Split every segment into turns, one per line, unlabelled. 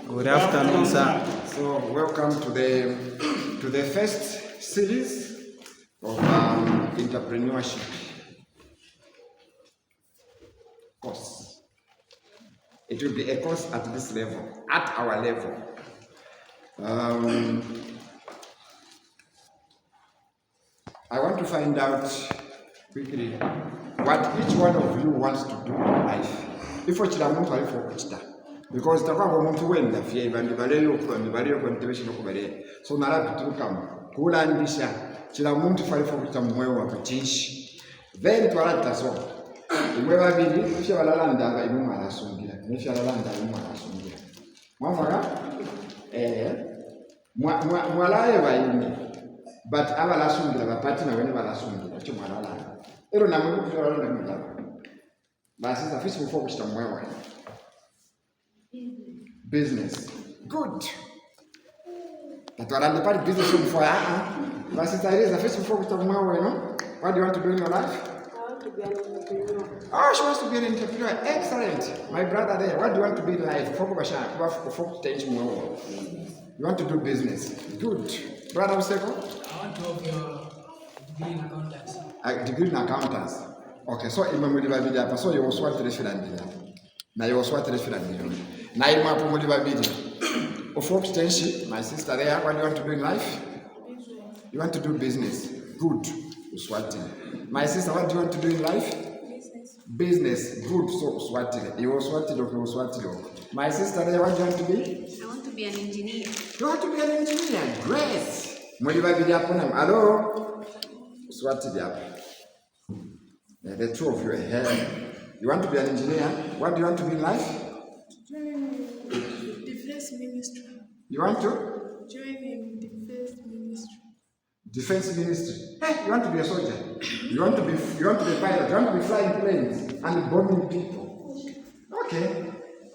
Good afternoon, sir.
So, welcome to the first series of entrepreneurship course. It will be a course at this level, at our level. I want to find out quickly what each one of you wants to do in life. If what you want to for because the one want to win the fear and the value of the value of motivation of the so now to come. Kula ndisha chila muntu fali for kutamwewa wakachishi. Then twalata so. Imwewa bili kusha walalanda nga imu malasungira. Nisha walalanda imu malasungira. Mwafaka? Mwalaye wa ini. But abalasungira bapati na wene balasungira cho mwalala. Ero na mungu kusha walalanda mwala. Basi za fisi before kutamwewa. Business. Good. But what are the business for? But since I raise the first before we talk more, you know, what do you want to do in your life?
I want to be an entrepreneur.
Oh, she wants to be an entrepreneur. Excellent. My brother there, what do you want to be in life? You want to do business. Good. Brother Useko?
I want to have a degree in accountants.
A degree in accountants. Okay, so so you also want to reference. Now you also want to reference. Now you want to of extension, my sister there, what do you want to do in life? You want to do business. Good. Uswati. My sister, what do you want to do in life? Business. Good. So Uswati. You Uswati. My sister there, what do you want to be?
I want to be an engineer.
You want to be an engineer? Great. Hello? Uswati. The two of you are here. You want to be an engineer? What do you want to be in life?
Defense ministry.
You want to?
Join in defense ministry.
Defense ministry. Hey, you want to be a soldier? You want to be a pilot? You want to be flying planes and bombing people? Okay.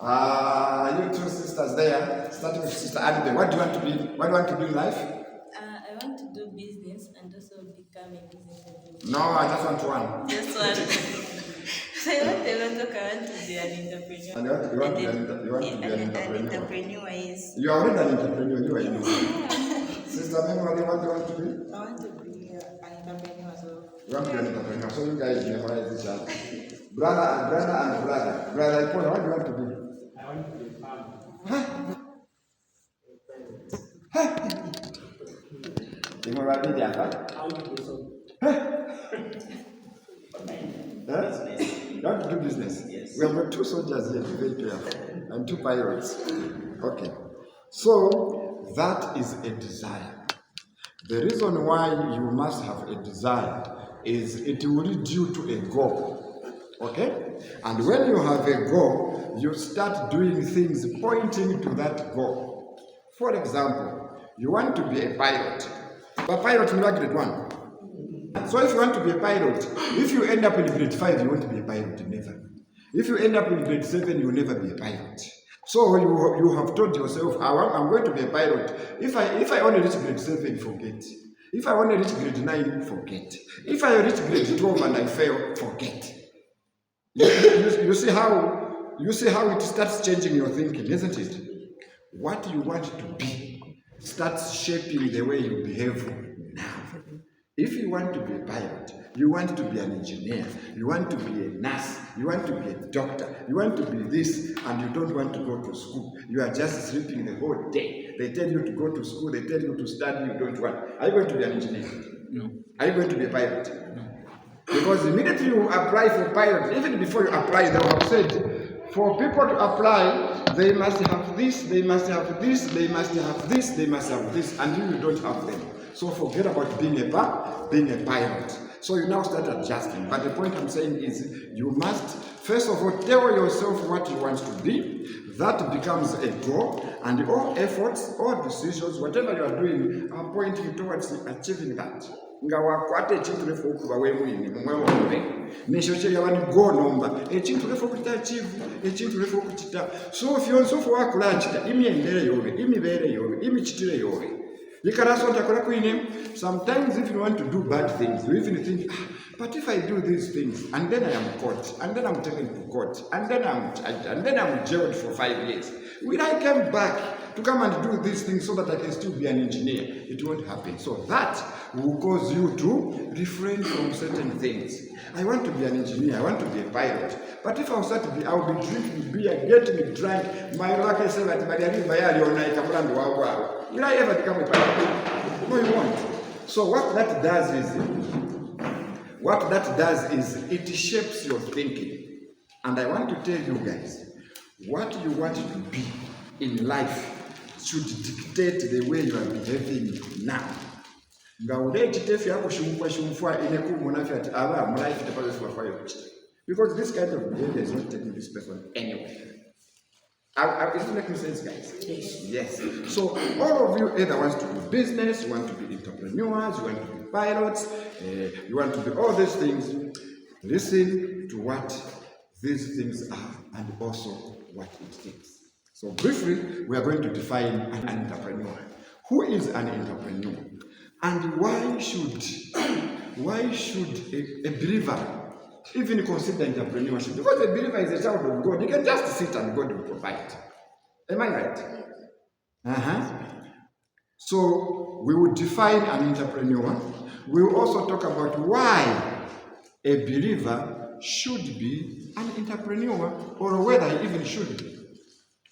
You two sisters there, starting with Sister Adibe. What do you want to be? What do you want to do in life?
I want to do business and also become a business administrator.
No, I just want one.
Just one. I want to be an entrepreneur.
And you want to be an entrepreneur.
An entrepreneur is.
You are already an entrepreneur. You are. Sister Memory, what do you want to be?
I want to be an entrepreneur. So.
You want to be an entrepreneur. So you guys memorize each other. Brother, Brother Ipona, what do you want to be?
I want to be a farmer. I want to do so.
You want to do business?
Yes.
We have got two soldiers here, be very careful, and two pirates. Okay. So, that is a desire. The reason why you must have a desire is it will lead you to a goal. Okay? And when you have a goal, you start doing things pointing to that goal. For example, you want to be a pilot. But pilot in grade 1. So if you want to be a pilot, if you end up in grade 5, you won't be a pilot, never. If you end up in grade 7, you will never be a pilot. So you have told yourself, I'm going to be a pilot. If I only reach grade 7, forget. If I only reach grade 9, forget. If I reach grade 12 and I fail, forget. You see how it starts changing your thinking, isn't it? What you want to be starts shaping the way you behave now. If you want to be a pilot, you want to be an engineer, you want to be a nurse, you want to be a doctor, you want to be this, and you don't want to go to school. You are just sleeping the whole day. They tell you to go to school, they tell you to study, you don't want. Are you going to be an engineer?
No.
Are you going to be a pilot?
No.
Because immediately you apply for pilot, even before you apply, they have said, for people to apply, they must have this, they must have this, they must have this, they must have this, and you don't have them. So forget about being a pilot. So you now start adjusting. But the point I'm saying is you must, first of all, tell yourself what you want to be. That becomes a goal. And all efforts, all decisions, whatever you are doing, are pointing towards achieving that. Nga wakwate ekintu lefu okuba wemwini mumwewobe nesho kyeyawani go nomba ekintu lefu okukita achieve ekintu lefu okukita so fyonsofu wakulakita imyendere yobe imibeere yobe imichitire yobe sometimes if you want to do bad things, you even think, but if I do these things, and then I am caught, and then I'm taken to court, and then I'm charged, and then I'm jailed for 5 years, When I came back to come and do these things so that I can still be an engineer, it won't happen. So that will cause you to refrain from certain things. I want to be an engineer, I want to be a pilot. But if I was to be, I will be drinking beer, getting drunk. My luck is that will I ever become a pilot? No, you won't. So what that does is it shapes your thinking. And I want to tell you guys, what you want to be in life should dictate the way you are behaving now. Because this kind of behavior is not taking this person anywhere. Is it making sense, guys? Yes. So all of you either want to do business, you want to be entrepreneurs, you want to be pilots, you want to be all these things. Listen to what these things are and also what it takes. So briefly, we are going to define an entrepreneur. Who is an entrepreneur? And why should a believer even consider entrepreneurship? Because a believer is a child of God. You can just sit and God will provide. Am I right? So we will define an entrepreneur. We will also talk about why a believer should be an entrepreneur, or whether he even should be.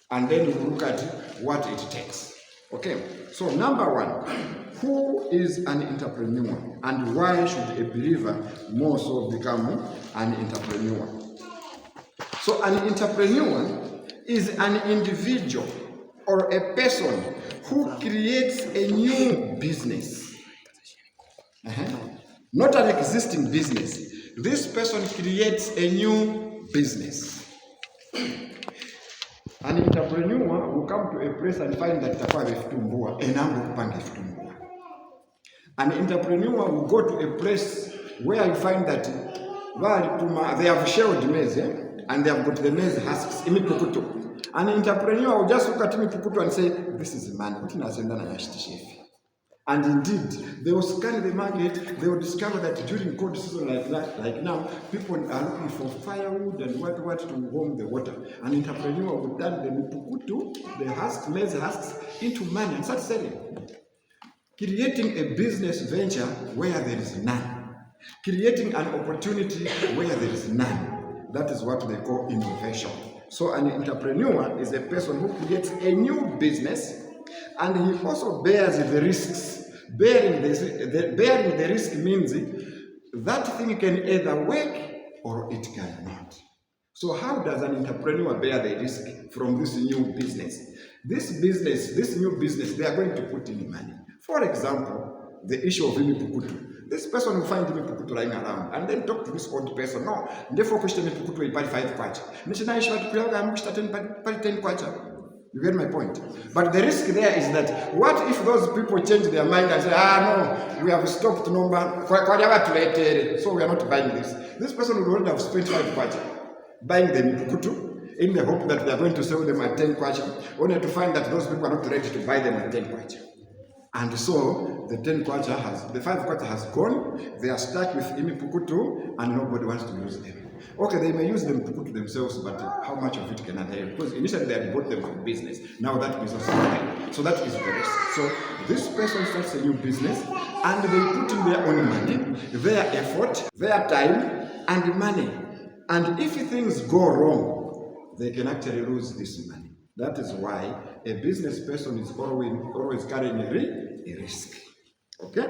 And then we will look at what it takes. Okay, so number one, who is an entrepreneur and why should a believer more so become an entrepreneur? So an entrepreneur is an individual or a person who creates a new business. Not an existing business. This person creates a new business. An entrepreneur will come to a place and find that an entrepreneur will go to a place where you find that they have shelled maize, and they have got the maize husks. An entrepreneur will just look at imipukutu and say, this is money. And indeed, they will scan the market, they will discover that during cold season like now, people are looking for firewood and what to warm the water. An entrepreneur will turn the mipukutu, the husks, maize husks, into money and start selling. Creating a business venture where there is none. Creating an opportunity where there is none. That is what they call innovation. So an entrepreneur is a person who creates a new business, and he also bears the risks. Bearing the risk means that thing can either work or it cannot. So how does an entrepreneur bear the risk from this new business? This new business, they are going to put in money. For example, the issue of imipukutu. This person will find imipukutu lying around and then talk to this old person. No, therefore question imipukutu ipari 5 kwacha. You get my point? But the risk there is that, what if those people change their mind and say, no, we have stopped number, so we are not buying this. This person would already have spent 5 kwacha buying the mipukutu in the hope that they are going to sell them at 10 kwacha, only to find that those people are not ready to buy them at 10 kwacha. And so the 5 kwacha has gone, they are stuck with imipukutu and nobody wants to use them. Okay, they may use them to put themselves, but how much of it can I have? Because initially they had bought them for business. Now that business is there. So that is the risk. So this person starts a new business and they put in their own money, their effort, their time, and money. And if things go wrong, they can actually lose this money. That is why a business person is always carrying a risk. Okay?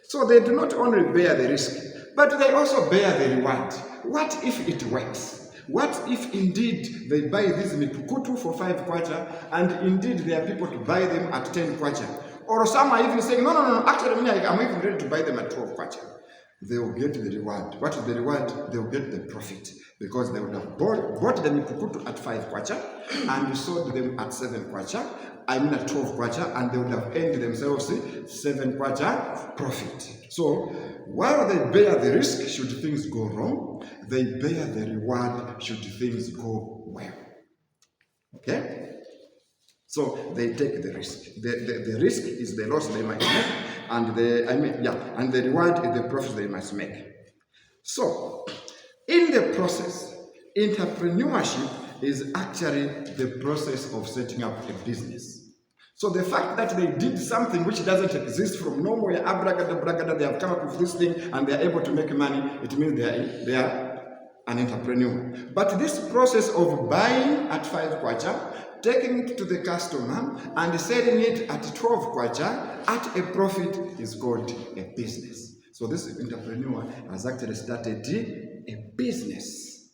So they do not only bear the risk, but they also bear the reward. What if it works? What if indeed they buy this mipukutu for 5 kwacha and indeed there are people to buy them at 10 kwacha? Or some are even saying, no, actually I'm even ready to buy them at 12 kwacha. They will get the reward. What is the reward? They will get the profit. Because they would have bought the mipukutu at 5 kwacha and sold them at 7 kwacha, at 12 kwacha, and they would have earned themselves 7 kwacha profit. So while they bear the risk should things go wrong, they bear the reward should things go well. Okay? So they take the risk. The risk is the loss they might make, and the reward is the profit they must make. So in the process, entrepreneurship is actually the process of setting up a business. So the fact that they did something which doesn't exist from nowhere, abracadabra, they have come up with this thing and they are able to make money, it means they are an entrepreneur. But this process of buying at 5 kwacha, taking it to the customer and selling it at 12 kwacha at a profit is called a business. So this entrepreneur has actually started a business.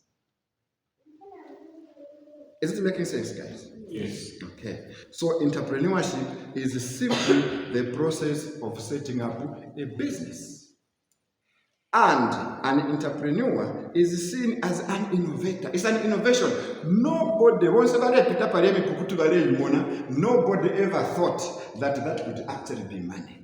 Is it making sense, guys?
Yes.
Okay. So entrepreneurship is simply the process of setting up a business. And an entrepreneur is seen as an innovator. It's an innovation. Nobody ever thought that could actually be money.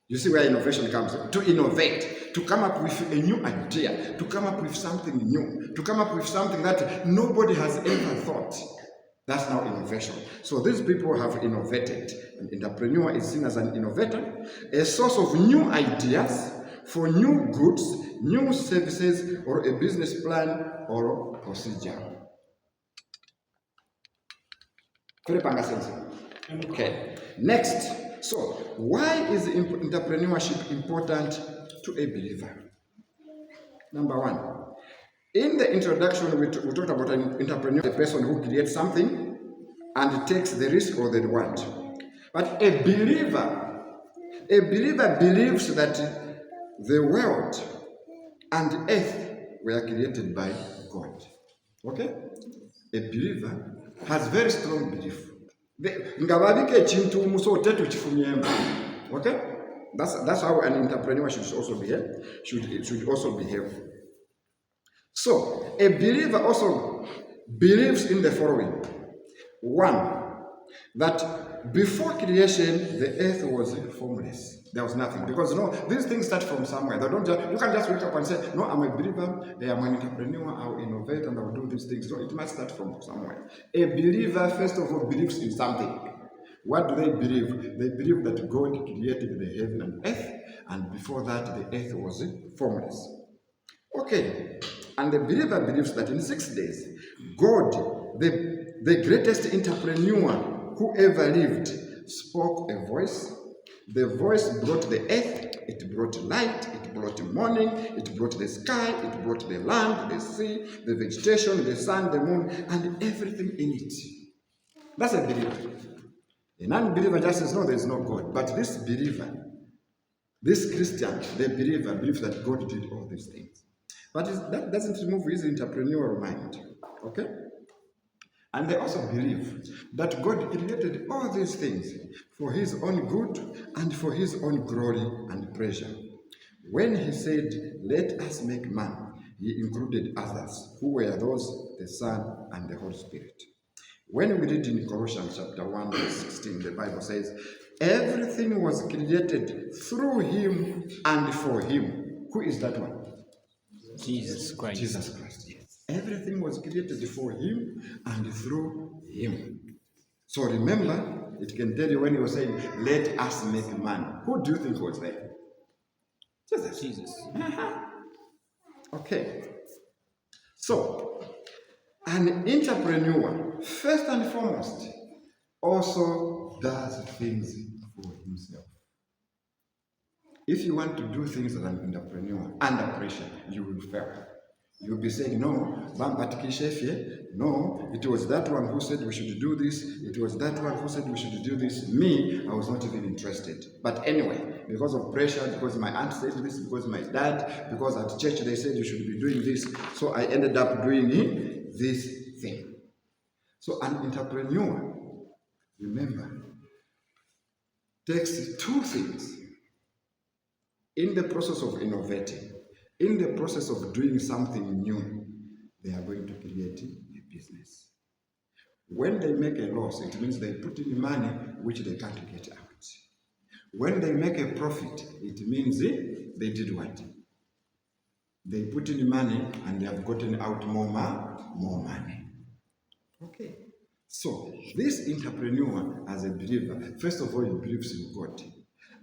You see where innovation comes in? To innovate, to come up with a new idea, to come up with something new, to come up with something that nobody has ever thought. That's now innovation. So these people have innovated. An entrepreneur is seen as an innovator, a source of new ideas for new goods, new services, or a business plan or procedure. Okay. Next. So, why is entrepreneurship important to a believer? Number one, in the introduction, we talked about an entrepreneur, the person who creates something and takes the risk or the reward. But a believer believes that the world and earth were created by God. Okay? A believer has very strong belief. Okay? That's how an entrepreneur should also behave. Should also behave. So a believer also believes in the following. One, that before creation the earth was formless. There was nothing. Because these things start from somewhere. You can't just wake up and say, no, I'm a believer, I'm an entrepreneur, I'll innovate and I'll do these things. No, it must start from somewhere. A believer, first of all, believes in something. What do they believe? They believe that God created the heaven and earth, and before that the earth was formless. Okay, and the believer believes that in 6 days, God, the greatest entrepreneur who ever lived, spoke a voice. The voice brought the earth, it brought light, it brought morning, it brought the sky, it brought the land, the sea, the vegetation, the sun, the moon, and everything in it. That's a believer. A non-believer just says, no, there is no God. But this believer, this Christian, the believer, believes that God did all these things. But that doesn't remove his entrepreneurial mind. Okay? And they also believe that God created all these things for his own good and for his own glory and pleasure. When he said, let us make man, he included others, who were those, the Son and the Holy Spirit. When we read in Colossians chapter 1, verse 16, the Bible says, everything was created through him and for him. Who is that one?
Jesus Christ.
Jesus Christ, yes. Everything was created for him and through him. So remember, it can tell you when he was saying, let us make man. Who do you think was there? Jesus. Okay. So, an entrepreneur, first and foremost, also does things for himself. If you want to do things as an entrepreneur under pressure, you will fail. You'll be saying, no, it was that one who said we should do this. It was that one who said we should do this. Me, I was not even interested. But anyway, because of pressure, because my aunt said this, because my dad, because at church they said you should be doing this, so I ended up doing this thing. So an entrepreneur, remember, takes two things. In the process of innovating, in the process of doing something new, they are going to create a business. When they make a loss, it means they put in money which they can't get out. When they make a profit, it means they did what? They put in money and they have gotten out more money. Okay. So, this entrepreneur, as a believer, first of all, he believes in God.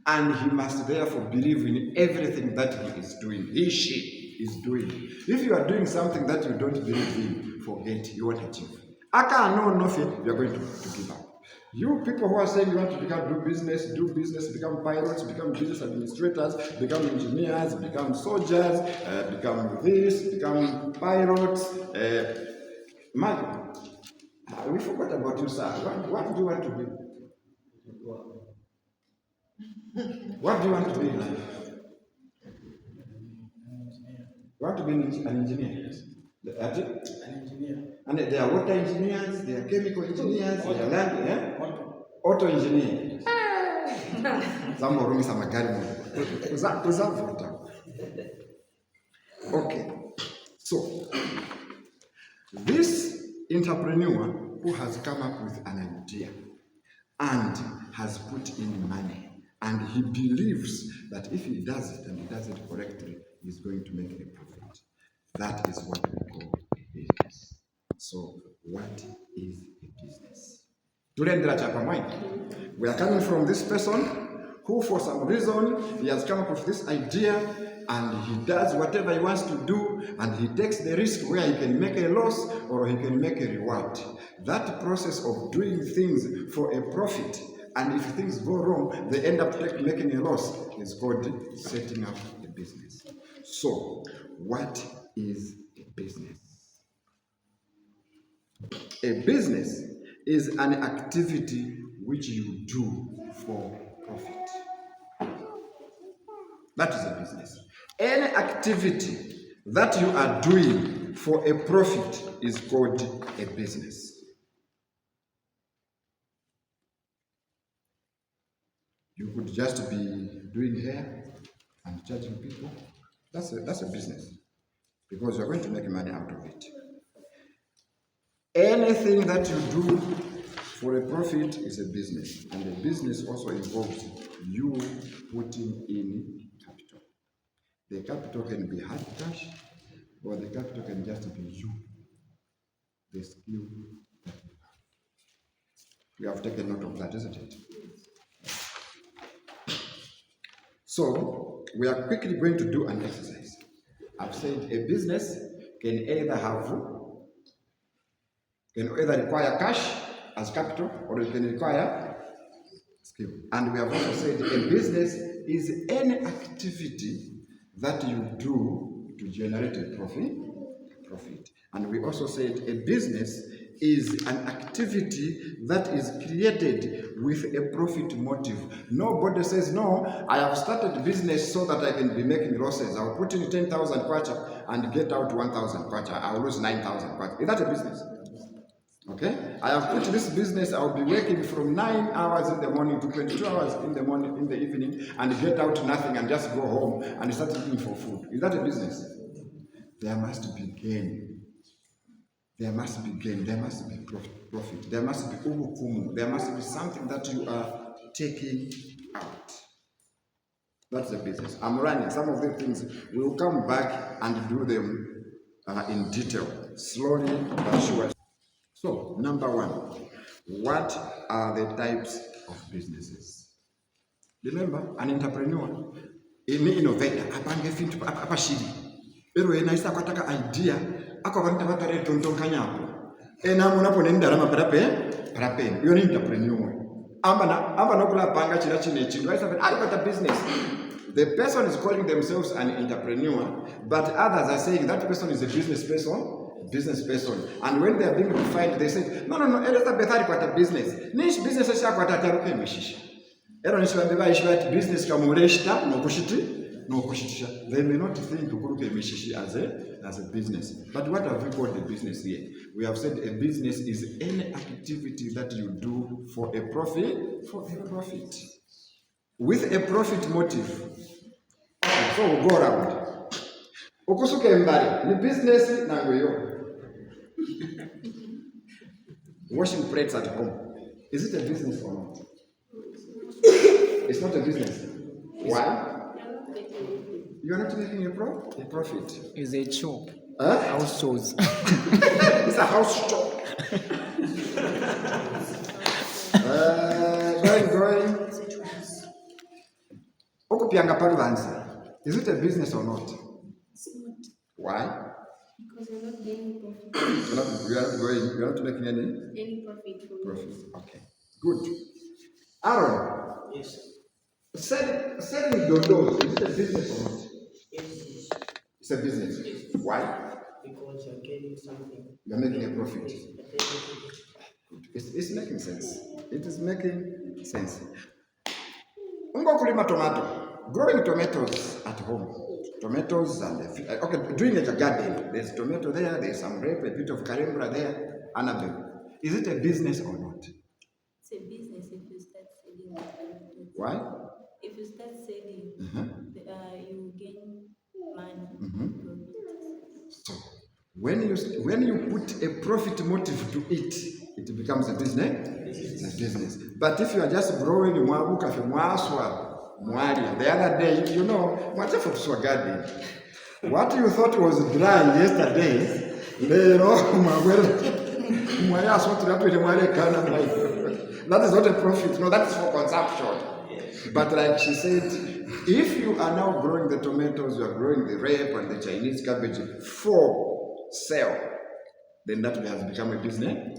And he must therefore believe in everything that he is doing. She is doing. If you are doing something that you don't believe in, forget, you won't achieve. Aka no nothing, you are going to give up. You people who are saying you want to do business, become pilots, become business administrators, become engineers, become soldiers, become this, become pilots. Man, we forgot about you, sir. What do you want to be? What do you want to be in life? You want to be an engineer? An engineer. And they are water engineers, they are chemical engineers, they are land, auto engineers. Some are running some Okay. So, this entrepreneur who has come up with an idea and has put in money, and he believes that if he does it and he does it correctly, he's going to make a profit. That is what we call a business. So, what is a business? We are coming from this person who, for some reason, he has come up with this idea and he does whatever he wants to do, and he takes the risk where he can make a loss or he can make a reward. That process of doing things for a profit, and if things go wrong, they end up making a loss, is called setting up a business. So, what is a business? A business is an activity which you do for profit. That is a business. Any activity that you are doing for a profit is called a business. You could just be doing hair and charging people. That's a business, because you're going to make money out of it. Anything that you do for a profit is a business, and a business also involves you putting in capital. The capital can be hard cash, or the capital can just be you, the skill that you have. We have taken note of that, isn't it? So, we are quickly going to do an exercise. I've said a business can either require cash as capital, or it can require skill. And we have also said a business is any activity that you do to generate a profit. And we also said a business is an activity that is created with a profit motive. Nobody says, no, I have started business so that I can be making losses. I'll put in 10,000 kwacha and get out 1,000 kwacha. I'll lose 9,000 kwacha. Is that a business? Okay? I have put this business, I'll be working from 9 hours in the morning to 22 hours in the morning, in the evening, and get out nothing and just go home and start looking for food. Is that a business? There must be gain. There must be gain. There must be profit. There must be umukumu. There must be something that you are taking out. That's a business. I'm running. Some of the things we will come back and do them in detail, slowly but surely. So, number one, what are the types of businesses? Remember, an entrepreneur, an innovator, apange fintu apashiri. Pero enaisa kwataka idea, akavanta vatare tonton kanyapo. Ena munapo nenda rama parape. You're an entrepreneur. Amba no kula panga chirachine chindu. I got a business. The person is calling themselves an entrepreneur, but others are saying that person is a business person. And when they are being defined, they say, no, Elizabeth got a business. Nish business is got a taruke mishisha. Eron is business kamureshta, no kushitisha. They may not think kuruke mishishi as a business. But what have we called the business here? We have said a business is any activity that you do for a profit, with a profit motive. So we'll go around. Okusuke mbari, ni business nangoyo. Washing plates at home. Is it a business or not? It's not a business. Why? You are not making a profit.
Is a chore.
Huh?
House chores.
It's a house chore. Going. Okupianga paluvanza. Is it a business or not?
It's not.
Why?
Because you're not gaining profit.
You're not making
Any profit from
profit. Okay, good. Aaron,
Yes,
selling dodos, is it a business or not?
yes,
It's a business.
yes.
Why?
Because you're getting something.
You're making a profit.
Yes, you're getting something.
It's making sense. It is making sense. Ungo kulima tomato. Growing tomatoes at home. Tomatoes and okay, doing a garden. There's tomato there, there's some grape, a bit of carimbra there, Annabelle. Is it a business or not?
It's a business if you start selling the
Why?
If you start selling, you gain money.
So when you put a profit motive to it, it becomes a business. It's a business. But if you are just growing mwabuka fi mwaswa mwali, the other day, you know, mwachafu tuswa garden. What you thought was dry yesterday, lero that is not a profit. No, that is for consumption. But like she said, if you are now growing the tomatoes, you are growing the rape and the Chinese cabbage for sale, then that has become a business.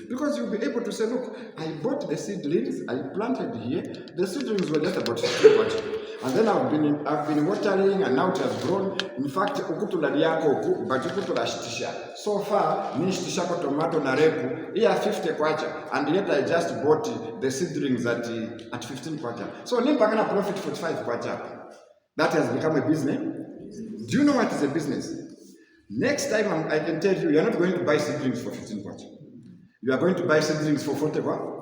Because you'll be able to say, look, I bought the seedlings, I planted here, the seedlings were just about 50 watts. And then I've been watering and now it has grown. In fact, ukutula liyako but ukutula shitisha. So far, ni shitisha kwa tomato na repu, here 50 kwacha, and yet I just bought the seedlings at 15 kwacha. So nimpa kana profit 45 kwacha. That has become a business. Do you know what is a business? Next time I can tell you, you're not going to buy seedlings for 15 kwacha. You are going to buy seedlings for 40 kwacha.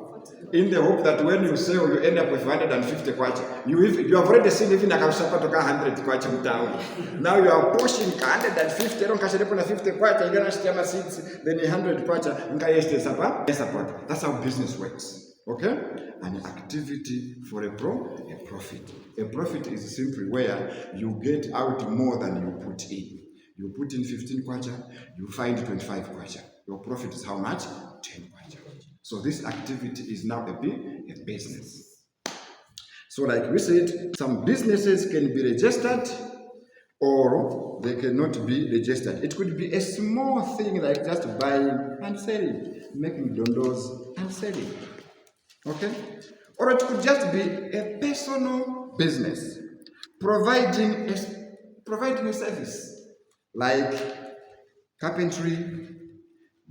In the hope that when you sell, you end up with 150 kwacha. You have already seen even a kapsapa to 100 kwacha down. Now you are pushing 150, don't catch 50 kwacha, you're going to steam seeds, then 100 kwacha, and support. That's how business works. Okay? An activity for a profit. A profit is simply where you get out more than you put in. You put in 15 kwacha, you find 25 kwacha. Your profit is how much? 10 kwacha. So this activity is now a business. So like we said, some businesses can be registered or they cannot be registered. It could be a small thing like just buying and selling, making dondos and selling. Okay? Or it could just be a personal business, providing a service like carpentry,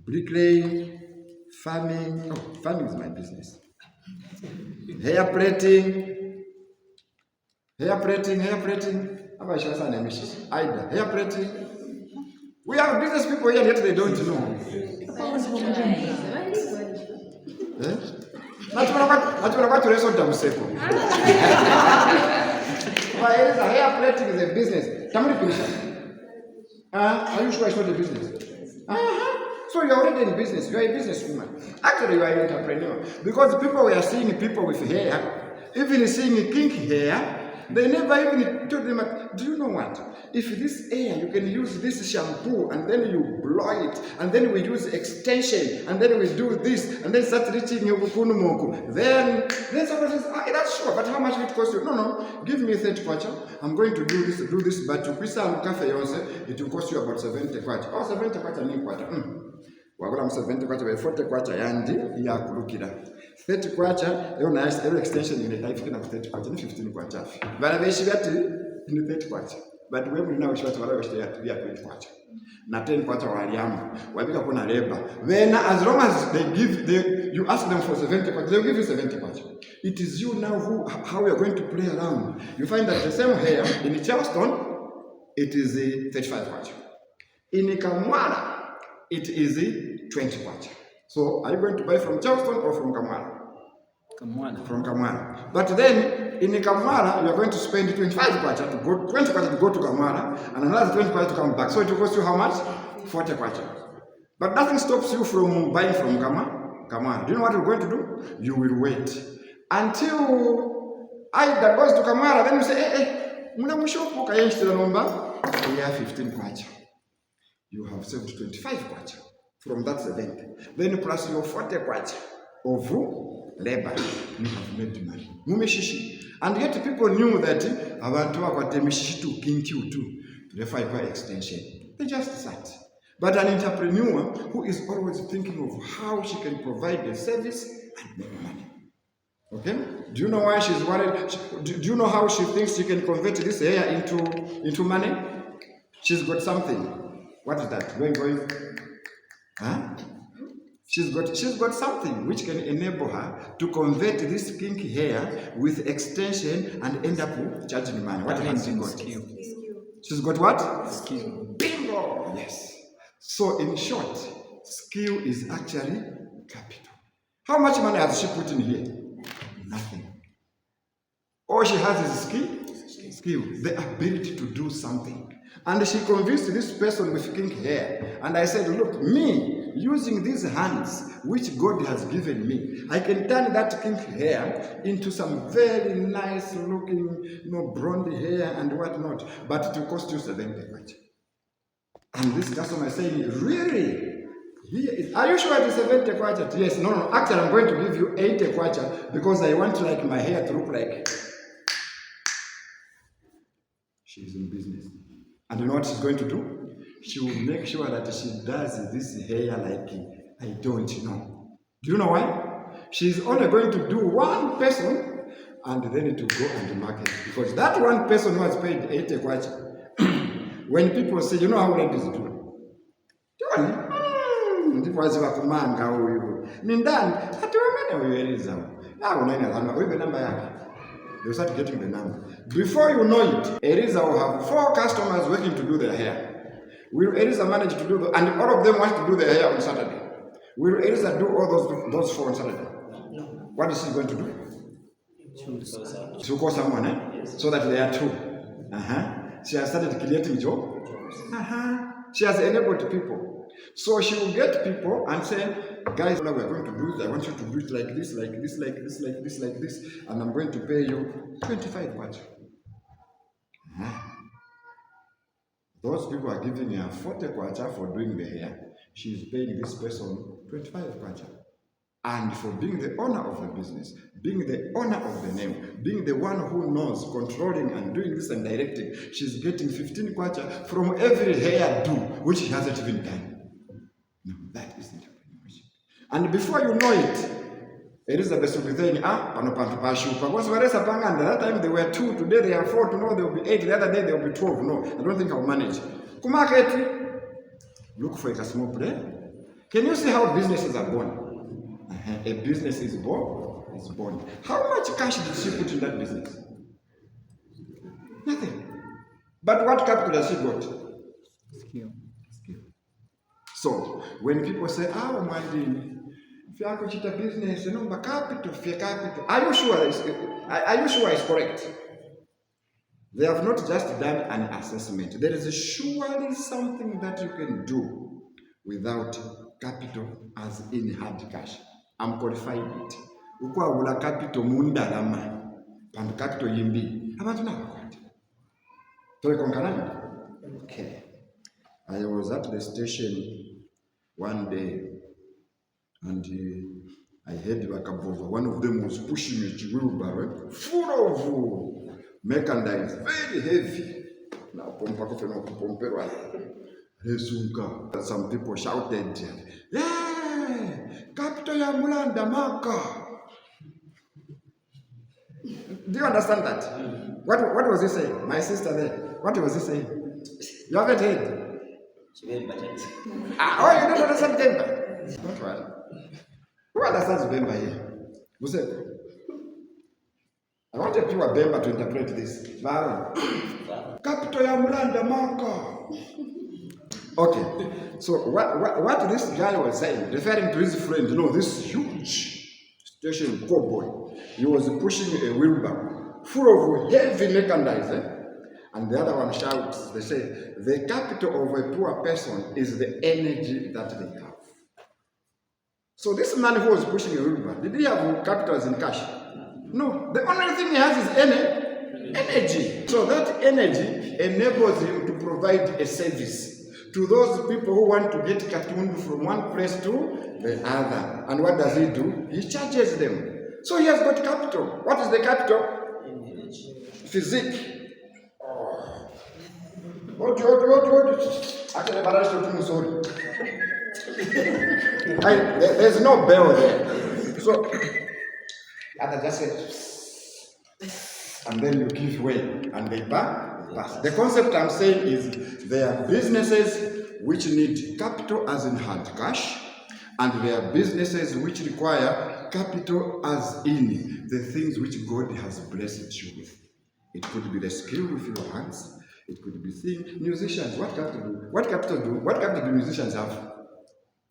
bricklaying, farming. Oh, farming is my business. Hair plaiting. Hair plaiting. Either hair plaiting. We have business people here yet they don't know. Hair plaiting is a business. Are you sure it's not a business? So you're already in business. You are a businesswoman. Actually, you are an entrepreneur. Because people were seeing people with hair, even seeing pink hair, they never even told them, do you know what? If this hair, you can use this shampoo, and then you blow it, and then we use extension, and then we do this, and then start reaching your kunumoku. Then someone says, that's sure, but how much will it cost you? No, give me 30 kwacha. I'm going to do this, but it will cost you about 70 kwacha. Oh, 70 kwacha ni kwacha. Wagula 70 kwacha by 40 kwacha yandi ya kulukira. 30 kwacha every extension in the life can have 30 kwacha ni 15 kwacha. Bana beshi bati ni 30 kwacha. But when now shwata wala beshi ya 20 kwacha. Na 10 kwacha waliamu. Wabika kuna labor. Then as long as you ask them for 70 kwacha, they'll give you 70 kwacha. It is you now how you are going to play around. You find that the same hair in Charleston, it is 35 kwacha. In Kamwara, it is 20 kwacha. So, are you going to buy from Charleston or from Kamwara?
Kamwara.
From Kamwara. But then, in Kamwara, you are going to spend 25 kwacha to go, 20 kwacha to go to Kamwara, and another 20 kwacha to come back. So, it will cost you how much? 40 kwacha. But nothing stops you from buying from Kamwara. Do you know what you're going to do? You will wait until Aida goes to Kamwara, then you say, muna mushopu kayenshitira nomba, we have 15 kwacha. You have saved 25 kwacha from that 70. Then plus your 40 kwacha of labor, you have made money. Mumeshishi. And yet people knew that abantu wakwate mishishi to kinki utu. Refer extension. They just start. But an entrepreneur who is always thinking of how she can provide a service and make money. Okay? Do you know why she's worried? Do you know how she thinks she can convert this hair into money? She's got something. What is that? Going. Huh? She's got something which can enable her to convert this kinky hair with extension and end up charging money. What has she got? She's got what?
Skill.
Bingo! Yes. So in short, skill is actually capital. How much money has she put in here? Nothing. All she has is skill, the ability to do something. And she convinced this person with pink hair. And I said, look, me, using these hands, which God has given me, I can turn that pink hair into some very nice looking, blonde hair and whatnot. But it will cost you 70 kwacha. And this customer is saying, really? Are you sure it's 70 kwacha? Yes, no. Actually, I'm going to give you 80 kwacha because I want like my hair to look like. She's in business. And you know what she's going to do? She will make sure that she does this hair like I don't know. Do you know why? She's only going to do one person and then to go and market. Because that one person who has paid 80 kwacha, when people say, you know how ladies do? Ndipo waziwa kumanga huyu. Mindani, hata wamene uyeliza. Unaina zama, uibe namba yake. They will start getting the number. Before you know it, Eliza will have 4 customers waiting to do their hair. Will Eliza manage to do and all of them want to do their hair on Saturday? Will Eliza do all those 4 on Saturday?
No.
What is she going to do? She will call someone,
Yes.
so that they are 2. She has started creating jobs. She has enabled people. So she will get people and say, guys, we are going to do it. I want you to do it like this, like this, like this, like this, like this, and I'm going to pay you 25 kwacha. Those people are giving her 40 kwacha for doing the hair. She is paying this person 25 kwacha. And for being the owner of the business, being the owner of the name, being the one who knows, controlling and doing this and directing, she's getting 15 kwacha from every hairdo, which she hasn't even done. No, that is entrepreneurship. And before you know it, Elizabeth will be saying, that time they were 2, today they are 4, tomorrow they will be 8, the other day they will be 12. No, I don't think I'll manage. Kumarket, look for a small player. Can you see how businesses are born? A business is born. How much cash did she put in that business? Nothing. But what capital has she got?
Skill.
So, when people say, Mwandini, if you are a business, capital, are you sure it's correct? They have not just done an assessment. There is surely something that you can do without capital, as in hard cash. I'm qualifying it. Ukwa capital mundalama, and capital Nyimbili. How about now? Okay. I was at the station one day, and I heard one of them was pushing a wheelbarrow full of merchandise, very heavy. Now, some people shouted, "Yeah, capital ya mulanda maka." Do you understand that? What was he saying? My sister there. What was he saying? You haven't heard? Oh, you don't understand Bemba? Don't worry. Who understands Bemba here? Who said? I want a pure Bemba to interpret this. Capital ya mulanda maka. Okay. So what this guy was saying, referring to his friend, this huge station cowboy, he was pushing a wheelbarrow full of heavy merchandise. And the other one shouts, they say, the capital of a poor person is the energy that they have. So this man who was pushing a wheelbarrow, did he have capitals in cash? No. The only thing he has is energy. So that energy enables him to provide a service to those people who want to get cartoon from one place to the other. And what does he do? He charges them. So he has got capital. What is the capital? Physique. What? Actually, sorry. There's no bell there. So, and I just say, and then you give way, and they pass. The concept I'm saying is there are businesses which need capital as in hard cash, and there are businesses which require capital as in the things which God has blessed you with. It could be the skill with your hands. It could be things. Musicians, what capital do musicians have?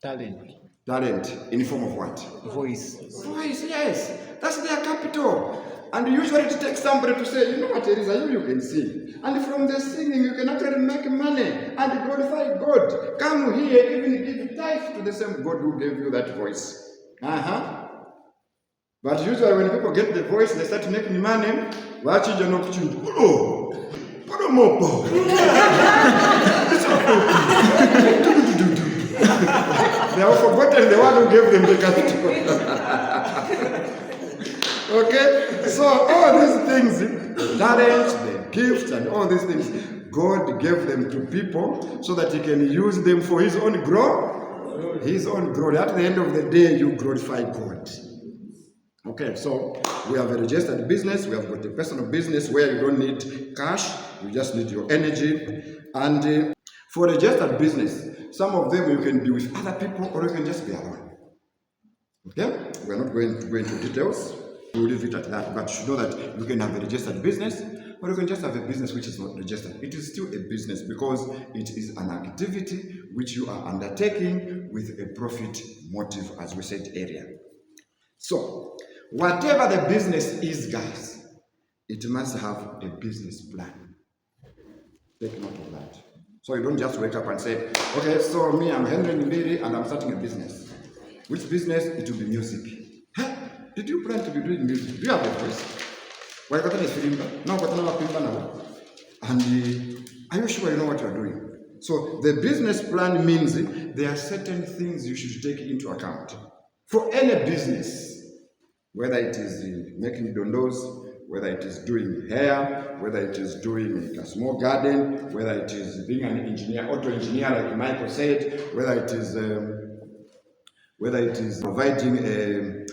Talent.
Talent in the form of what?
Voice.
Voice, yes. That's their capital. And usually it takes somebody to say, you know what, Teresa, you can sing. And from the singing, you can actually make money and glorify God. Come here, even give tithe to the same God who gave you that voice. But usually when people get the voice, they start making money. Watch it, you're not they have forgotten the one who gave them the capital. Okay? So all these things, talents, the gifts, and all these things, God gave them to people so that He can use them for His own growth. His own growth. At the end of the day, you glorify God. Okay, so we have a registered business. We have got a personal business where you don't need cash. You just need your energy. And for a registered business, some of them you can be with other people or you can just be alone. Okay? We're not going to go into details. We'll leave it at that. But you should know that you can have a registered business or you can just have a business which is not registered. It is still a business because it is an activity which you are undertaking with a profit motive, as we said earlier. So, whatever the business is, guys, it must have a business plan. Take note of that. So you don't just wake up and say, okay, so me, I'm Henry Nyimbili and I'm starting a business. Which business? It will be music. Huh? Did you plan to be doing music? Do you have a voice? And are you sure you know what you're doing? So the business plan means there are certain things you should take into account. For any business, whether it is making dondos, whether it is doing hair, whether it is doing a small garden, whether it is being an engineer, auto engineer like Michael said, whether it is providing a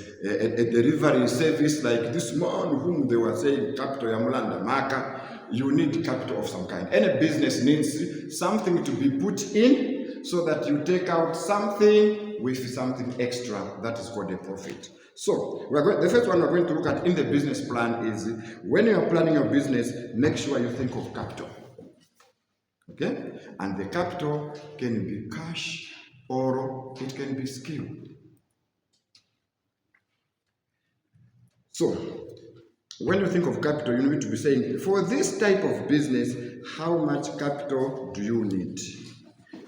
delivery service like this man whom they were saying capital Yamulanda Maka, you need capital of some kind. Any business needs something to be put in so that you take out something with something extra that is called a profit. So, the first one we're going to look at in the business plan is when you are planning your business, make sure you think of capital. Okay? And the capital can be cash or it can be skill. So, when you think of capital, you need to be saying, for this type of business, how much capital do you need?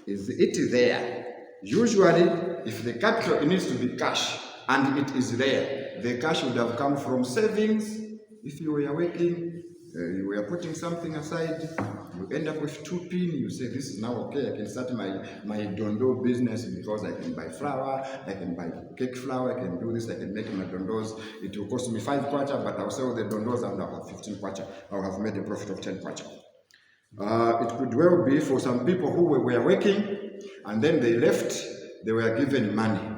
Is it there? Usually, if the capital needs to be cash, and it is there, the cash would have come from savings. If you were working, you were putting something aside, you end up with 2 pin, you say, this is now okay, I can start my dondo business because I can buy flour, I can buy cake flour, I can do this, I can make my dondos. It will cost me 5 kwacha, but I'll sell the dondos and I'll have 15 kwacha. I'll have made a profit of 10 kwacha. It could well be for some people who were working and then they left, they were given money.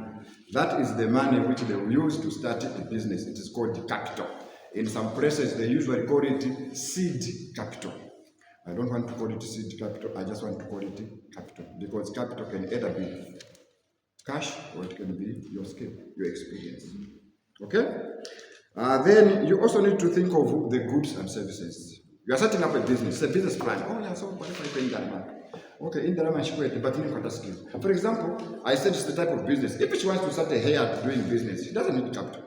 That is the money which they will use to start a business. It is called the capital. In some places, they usually call it seed capital. I don't want to call it seed capital. I just want to call it capital. Because capital can either be cash or it can be your skill, your experience. Okay? Then you also need to think of the goods and services. You are setting up a business. It's a business plan. Oh, yeah, so what if I pay that money? Okay, in the but for example, I said it's the type of business. If she wants to start a hair doing business, she doesn't need capital.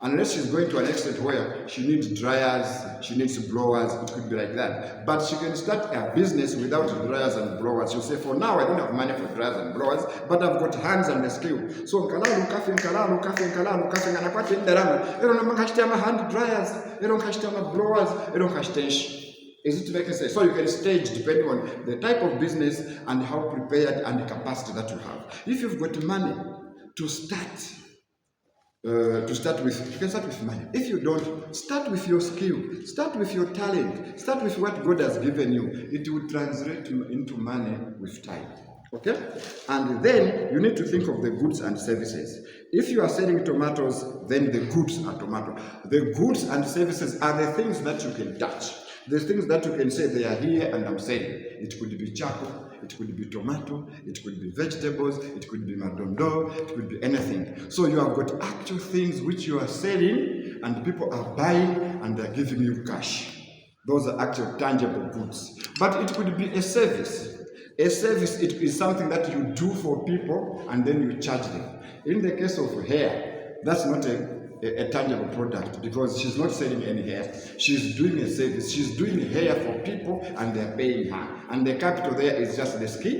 Unless she's going to an extent where she needs dryers, she needs blowers, it could be like that. But she can start a business without dryers and blowers. She'll say, for now, I don't have money for dryers and blowers, but I've got hands and the skill. So, hand dryers, blowers, is it making sense? So you can stage depending on the type of business and how prepared and the capacity that you have. If you've got money to start to start with. You can start with money. If you don't, start with your skill, start with your talent, start with what God has given you. It will translate into money with time. Okay? And then you need to think of the goods and services. If you are selling tomatoes, then the goods are tomato. The goods and services are the things that you can touch. The things that you can say they are here and I'm selling. It could be charcoal, it could be tomato, it could be vegetables, it could be madondo, it could be anything. So you have got actual things which you are selling and people are buying and they're giving you cash. Those are actual tangible goods. But it could be a service. A service, it is something that you do for people and then you charge them. In the case of hair, that's not a tangible product because she's not selling any hair. She's doing a service. She's doing hair for people and they're paying her. And the capital there is just the skill.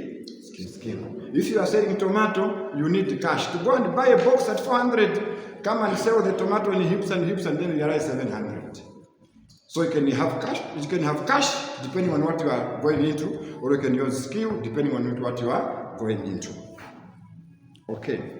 If you are selling tomato, you need cash. To go and buy a box at 400, come and sell the tomato in heaps and heaps and then you realize 700. So you can have cash depending on what you are going into, or you can use skill depending on what you are going into. Okay.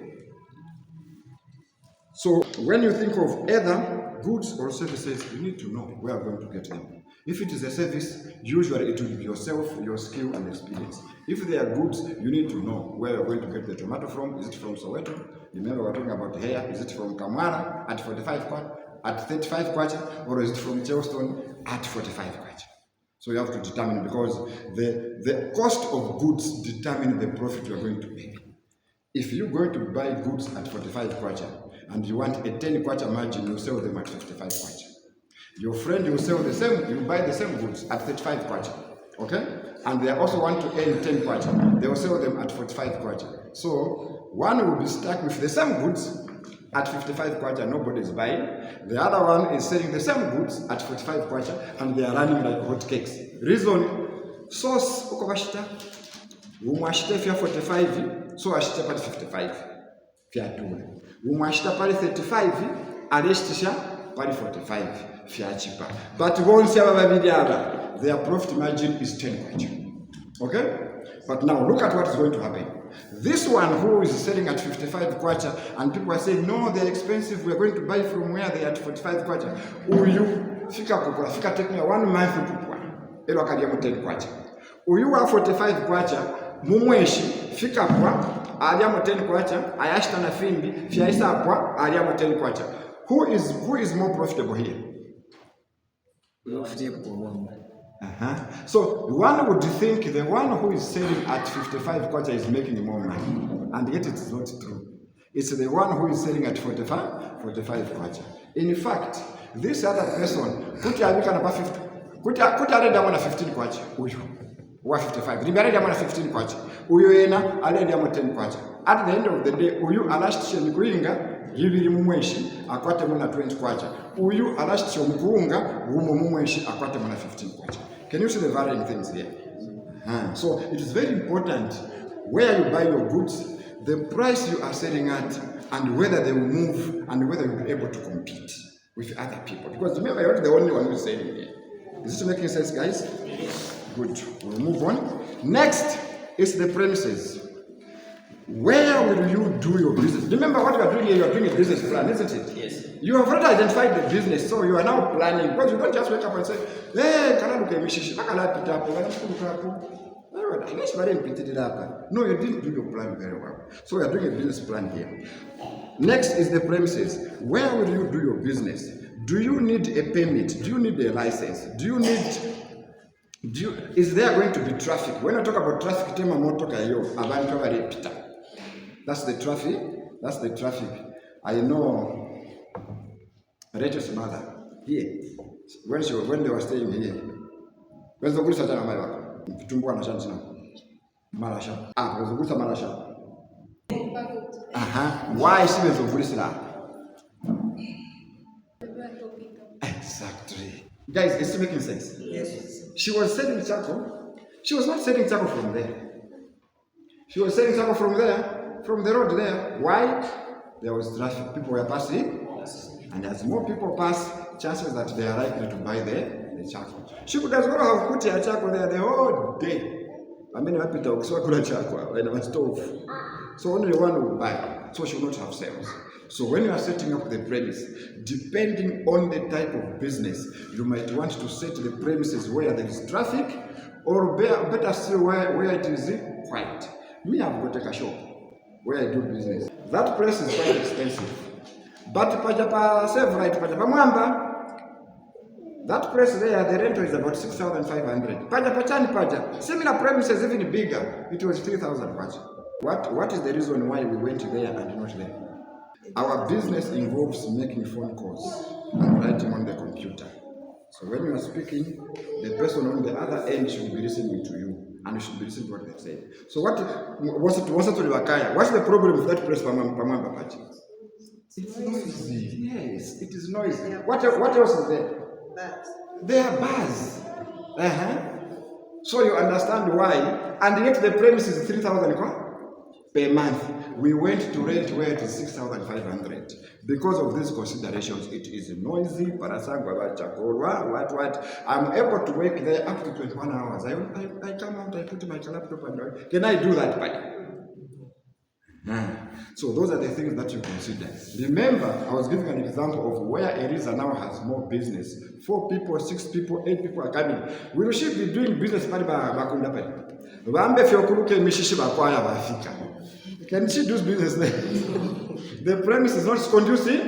So when you think of either goods or services, you need to know where you're going to get them. If it is a service, usually it will be yourself, your skill and experience. If they are goods, you need to know where you're going to get the tomato from. Is it from Soweto? Remember we're talking about hair. Is it from Kamara at 45 kwacha, at 35 kwacha, or is it from Charleston at 45 kwacha? So you have to determine, because the cost of goods determine the profit you are going to make. If you're going to buy goods at 45 kwacha and you want a 10 kwacha margin, you sell them at 55 kwacha. Your friend will sell the same, you buy the same goods at 35 kwacha. Okay? And they also want to earn 10 kwacha. They will sell them at 45 kwacha. So one will be stuck with the same goods at 55 kwacha, nobody is buying. The other one is selling the same goods at 45 kwacha and they are running like hot cakes. Reason, source, ukobashita, umwashite fya 45, so ashite pali 55, fya 2. Umwashita pali 35, aleshtisha pali 45, fya cheaper. But once you have their profit margin is 10 kwacha. Okay? But now look at what is going to happen. This one who is selling at 55 kwacha and people are saying, no, they're expensive, we're going to buy from where they are at 45 kwacha. Uyu, fika take me 1 month kupwa. Elo akadiamu 10 kwacha. Uyu wa 45 kwacha, mumweshi, fika kwa, aliamu 10 kwacha, ayashita na fimbi, fiaisa kwa, aliamu 10 kwacha. Who is more profitable here? So one would think the one who is selling at 55 kwacha is making more money, and yet it is not true. It's the one who is selling at 45 kwacha. In fact, this other person, kuti already amona 15 kwacha, uyu wa 55. Already amona 15 kwacha. Uyu ena already amona 10 kwacha. At the end of the day, uyu alashtishe mikuinga yibiri mumweshi akwate muna 20 kwacha. Uyu alashtishe mkuunga umo mumweshi akwate muna 15 kwacha. Can you see the varying things here? So it is very important where you buy your goods, the price you are selling at, and whether they will move and whether you'll be able to compete with other people. Because remember, you're not the only one who is selling here. Is this making sense, guys? Good. We'll move on. Next is the premises. Where will you do your business? Remember what you are doing here, you are doing a business plan, isn't it? Yes. You have already identified the business, so you are now planning. Because you don't just wake up and say, hey, no, you didn't do your plan very well. So you are doing a business plan here. Next is the premises. Where will you do your business? Do you need a permit? Do you need a license? Is there going to be traffic? When I talk about traffic, that's the traffic. That's the traffic. I know Rachel's mother here, when they were staying here. Where's the Gulisa Jana Maiwaka? Tumbua na Shantina. Marasha. Where's the Gulisa Marasha? Why is she with the Gulisa? Exactly. Guys, is it making sense?
Yes.
She was selling charcoal. She was not selling charcoal from there. She was selling charcoal from there, from the road there. Why? There was traffic. People were passing. And as more people pass, chances that they are likely to buy the charcoal. She could as well have put her charcoal there the whole day. I mean, I put charcoal in a stove. So only one will buy. So she will not have sales. So when you are setting up the premise, depending on the type of business, you might want to set the premises where there is traffic, or better still where it is quiet. Me, I've got a shop where I do business. That place is quite expensive. But Pajapa Severite, Pajapa Mwamba, that place there, the rental is about 6,500. Pajapa Chani Paja, similar premises even bigger, it was 3,000 Paja. What is the reason why we went there and not there? Our business involves making phone calls and writing on the computer. So when you are speaking, the person on the other end should be listening to you and you should be listening to what they say. So what's the problem with that place, Pamamba Pachi? It's noisy. Yes, it is noisy. What else is there? There are bars. So you understand why, and yet the premise is 3,000 per month. We went to rent where it is 6,500. Because of these considerations, it is noisy, what. I'm able to work there up to 21 hours. I come out, I put my laptop and can I do that? So those are the things that you consider. Remember, I was giving an example of where Eliza now has more business. 4 people, 6 people, 8 people are coming. Will she be doing business? Can she do business there? The premise is not conducive.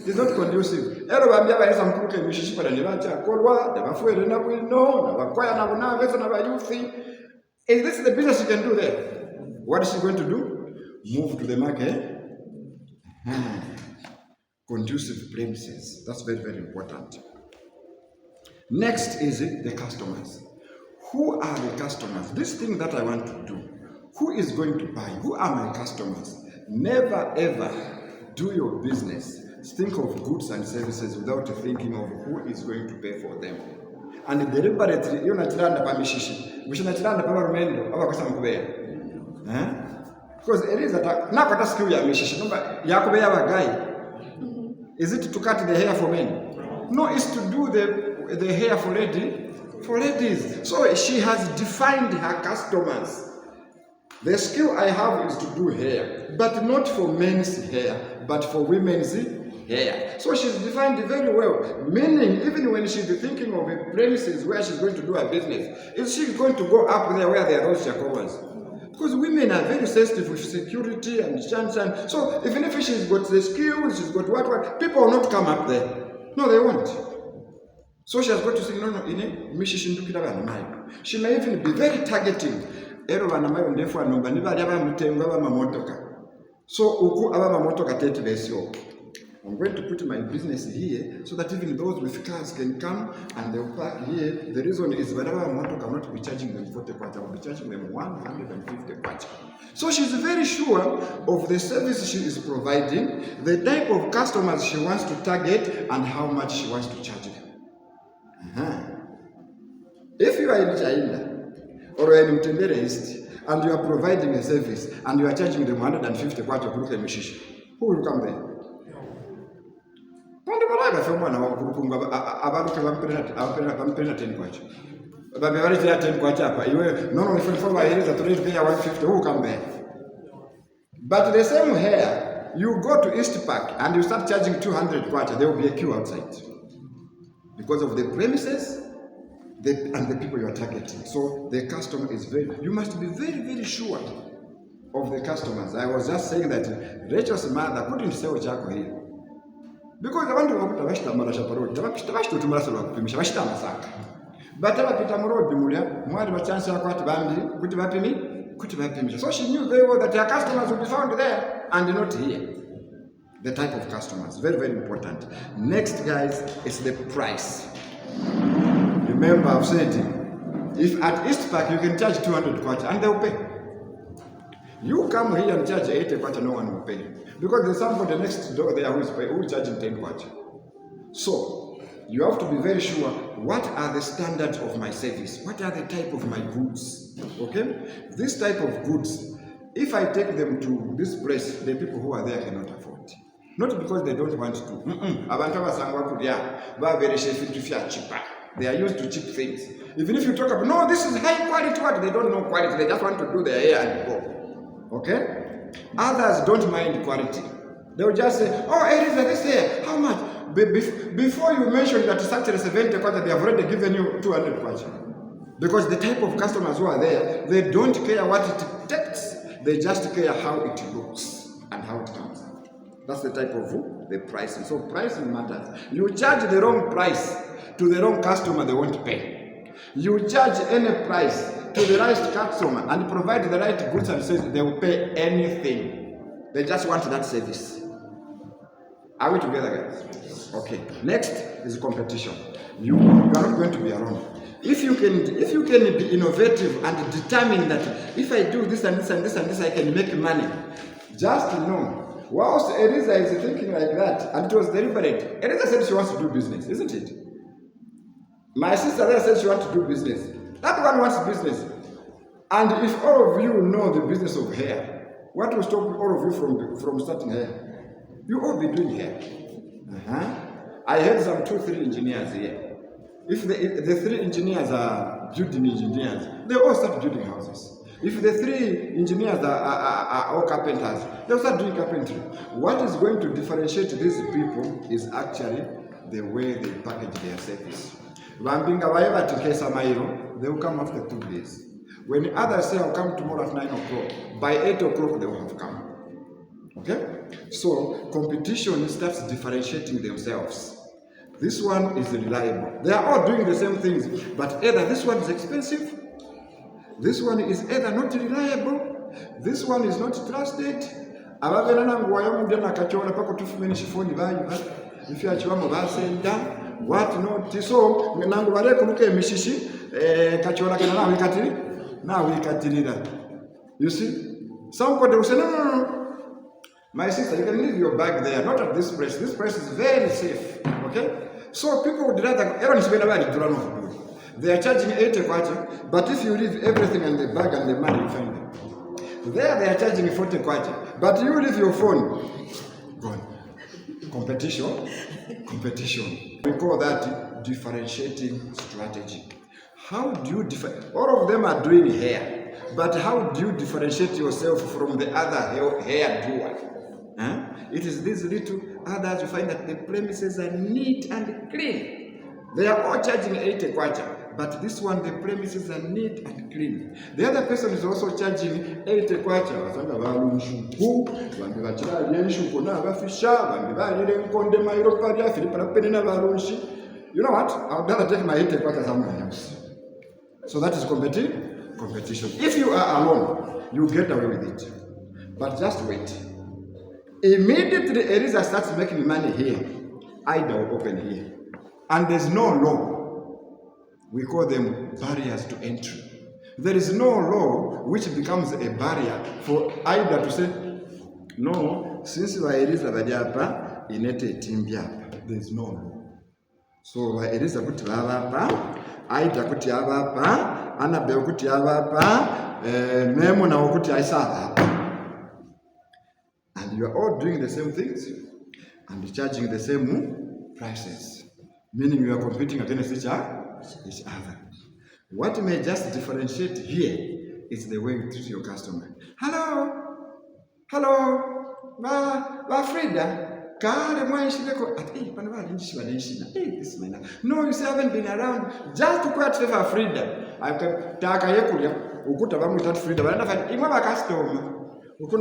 It's not conducive. Is this the business you can do there? What is she going to do? Move to the market. Conducive premises. That's very, very important. Next is the customers. Who are the customers? This thing that I want to do. Who is going to buy? Who are my customers? Never ever do your business. Think of goods and services without thinking of who is going to pay for them. And deliberately, you're not learning about mishishi. We should not learn about Romendo. Because it is that not a skill ya mishishi. Guy. Is it to cut the hair for men? No, it's to do the hair for ladies. So she has defined her customers. The skill I have is to do hair, but not for men's hair, but for women's hair. So she's defined it very well. Meaning, even when she's thinking of a premises where she's going to do her business, is she going to go up there where there are those Jacobas? Because women are very sensitive with security and chance. So even if she's got the skills, she's got what, people will not come up there. No, they won't. So she has got to say, no, she may even be very targeting. So I'm going to put my business here so that even those with cars can come and they'll park here. The reason is whenever I'm not be charging them 40 kwacha, I'll be charging them 150 kwacha. So she's very sure of the service she is providing, the type of customers she wants to target, and how much she wants to charge them. If you are in China or in Mtendere East and you are providing a service and you are charging them 150 kwacha, who will come there? But the same hair, you go to East Park and you start charging 200 kwacha, there will be a queue outside because of the premises and the people you are targeting. So the customer is you must be very, very sure of the customers. I was just saying that Rachel's mother couldn't sell Jaco here. Because abantu bakuta bashitamala shaparodi tabashitutumala kupimisha bashitamasaka but abapita mu road mulya mwali bachansi yakwati bambi kuti bapimisha. So she knew very well that her customers would be found there and not here. The type of customers, very, very important. Next, guys, is the price. Remember, I've said if at East Park you can charge 200 kwacha and they'll pay. You come here and charge 80 kwacha, no one will pay. Because there's somebody next door there who is charging 10 kwacha. So, you have to be very sure, what are the standards of my service? What are the type of my goods? Okay? This type of goods, if I take them to this place, the people who are there cannot afford. Not because they don't want to. They are used to cheap things. Even if you talk about, no, this is high quality, what? They don't know quality. They just want to do their hair and go. Okay? Others don't mind quality. They'll just say, oh, Elisa, this here, how much? Before you mention that it's actually 70 kwacha, they have already given you 200 kwacha. Because the type of customers who are there, they don't care what it takes. They just care how it looks and how it comes. That's the type of the pricing. So pricing matters. You charge the wrong price to the wrong customer, they won't pay. You charge any price to the right customer and provide the right goods and services, they will pay anything. They just want that service. Are we together, guys? Okay. Next is competition. You are not going to be alone. If you can be innovative and determine that if I do this and this and this and this, I can make money. Just know. Whilst Elisa is thinking like that, and it was deliberate, Elisa said she wants to do business, isn't it? My sister there said she wants to do business. That one wants business. And if all of you know the business of hair, what will stop all of you from starting hair? You all be doing hair. I heard some 2-3 engineers here. If the 3 engineers are building engineers, they all start building houses. If the 3 engineers are all carpenters, they'll start doing carpentry. What is going to differentiate these people is actually the way they package their service. They will come after 2 days. When others say I'll come tomorrow at 9 o'clock, by 8 o'clock they will have come. Okay? So competition starts differentiating themselves. This one is reliable. They are all doing the same things, but either this one is expensive, this one is either not reliable, this one is not trusted. What not? So nangu bare kuluke emishishi kachola kana nawe katiri nawe katirira. You see, somebody will say no. My sister, you can leave your bag there, not at this price. This price is very safe. Okay? So people would rather they are charging 80 kwacha, but if you leave everything and the bag and the money, you find them. There they are charging 40 kwacha, but you leave your phone, gone. Competition. We call that differentiating strategy. How do you all of them are doing hair, but how do you differentiate yourself from the other hair doer? It is these little others you find that the premises are neat and clean. They are all charging 80 kwacha, but this one, the premises are neat and clean. The other person is also charging 80 kwacha. You know what? I would rather take my 80 kwacha somewhere else. So that is competition. If you are alone, you get away with it. But just wait. Immediately Elisa starts making money here, Ida will open here. And there's no law. We call them barriers to entry. There is no law which becomes a barrier for Ida to say, no, since Elisa Vajapa, inete timbiapa. There is no law. So Elisa Kutivapa, Ida Kutiavapa, Annabelle Kutiavapa, Memo na Okuti Aisava. And you are all doing the same things and charging the same prices, meaning you are competing against each other. What may just differentiate here is the way you treat your customer. Hello, Frida. No, you haven't been around. Just to quote Frida. I can taka yekulia. Ukuta bamu that Frida. But enough. Imwa customer. But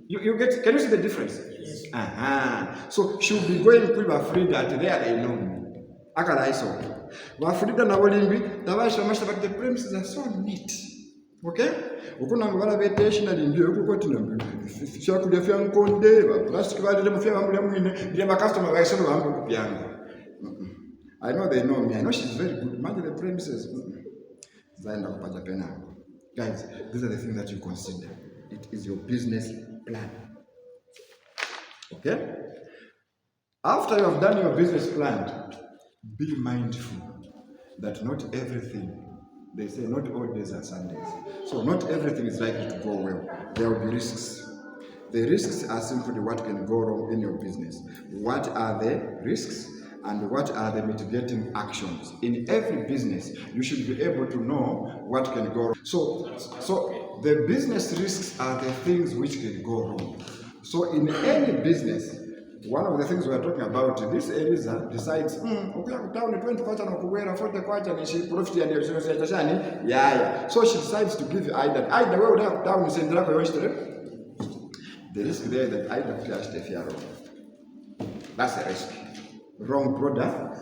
you get, can you see the difference? Yes. So she'll be going with Frida at there they know. Akala Frida na wolimbi, but the premises are so neat. Okay? Ukuna ngwala vetation ndio uko tinambi. Shakulia fya nkonde, plastic bali le mfya mambo ya mwine, ile customer wa isano mambo kupianga. I know they know me. I know she's very good. Manage the premises. Zaenda kupata pena. Guys, these are the things that you consider. It is your business plan. Okay? After you have done your business plan, be mindful that not everything, they say not all days are Sundays. So not everything is likely to go well. There will be risks. The risks are simply what can go wrong in your business. What are the risks? and what are the mitigating actions. In every business, you should be able to know what can go wrong. So the business risks are the things which can go wrong. So in any business, one of the things we are talking about, this Eliza decides, down 20 kwacha na kuwera 40 kwacha ni she profit and yeah. So she decides to give Ida we would down is in the risk there that Ida flashed the fear of. That's a risk. Wrong product.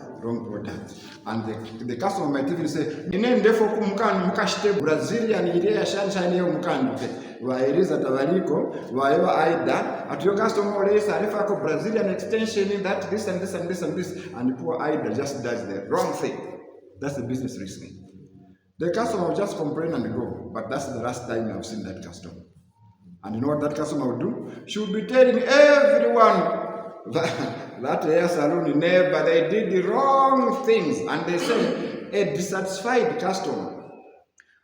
And the customer might even say, inendefo mukashite Brazilian idea sunshine yo mukanduke. Wairiza tabariko, whatever Ida, at your customer race, a Brazilian extension in that, this and this and this and this, and poor Ida just does the wrong thing. That's the business risk. The customer will just complain and go, but that's the last time I've seen that customer. And you know what that customer will do? She will be telling everyone that hair salon never, they did the wrong things. And they say, a dissatisfied customer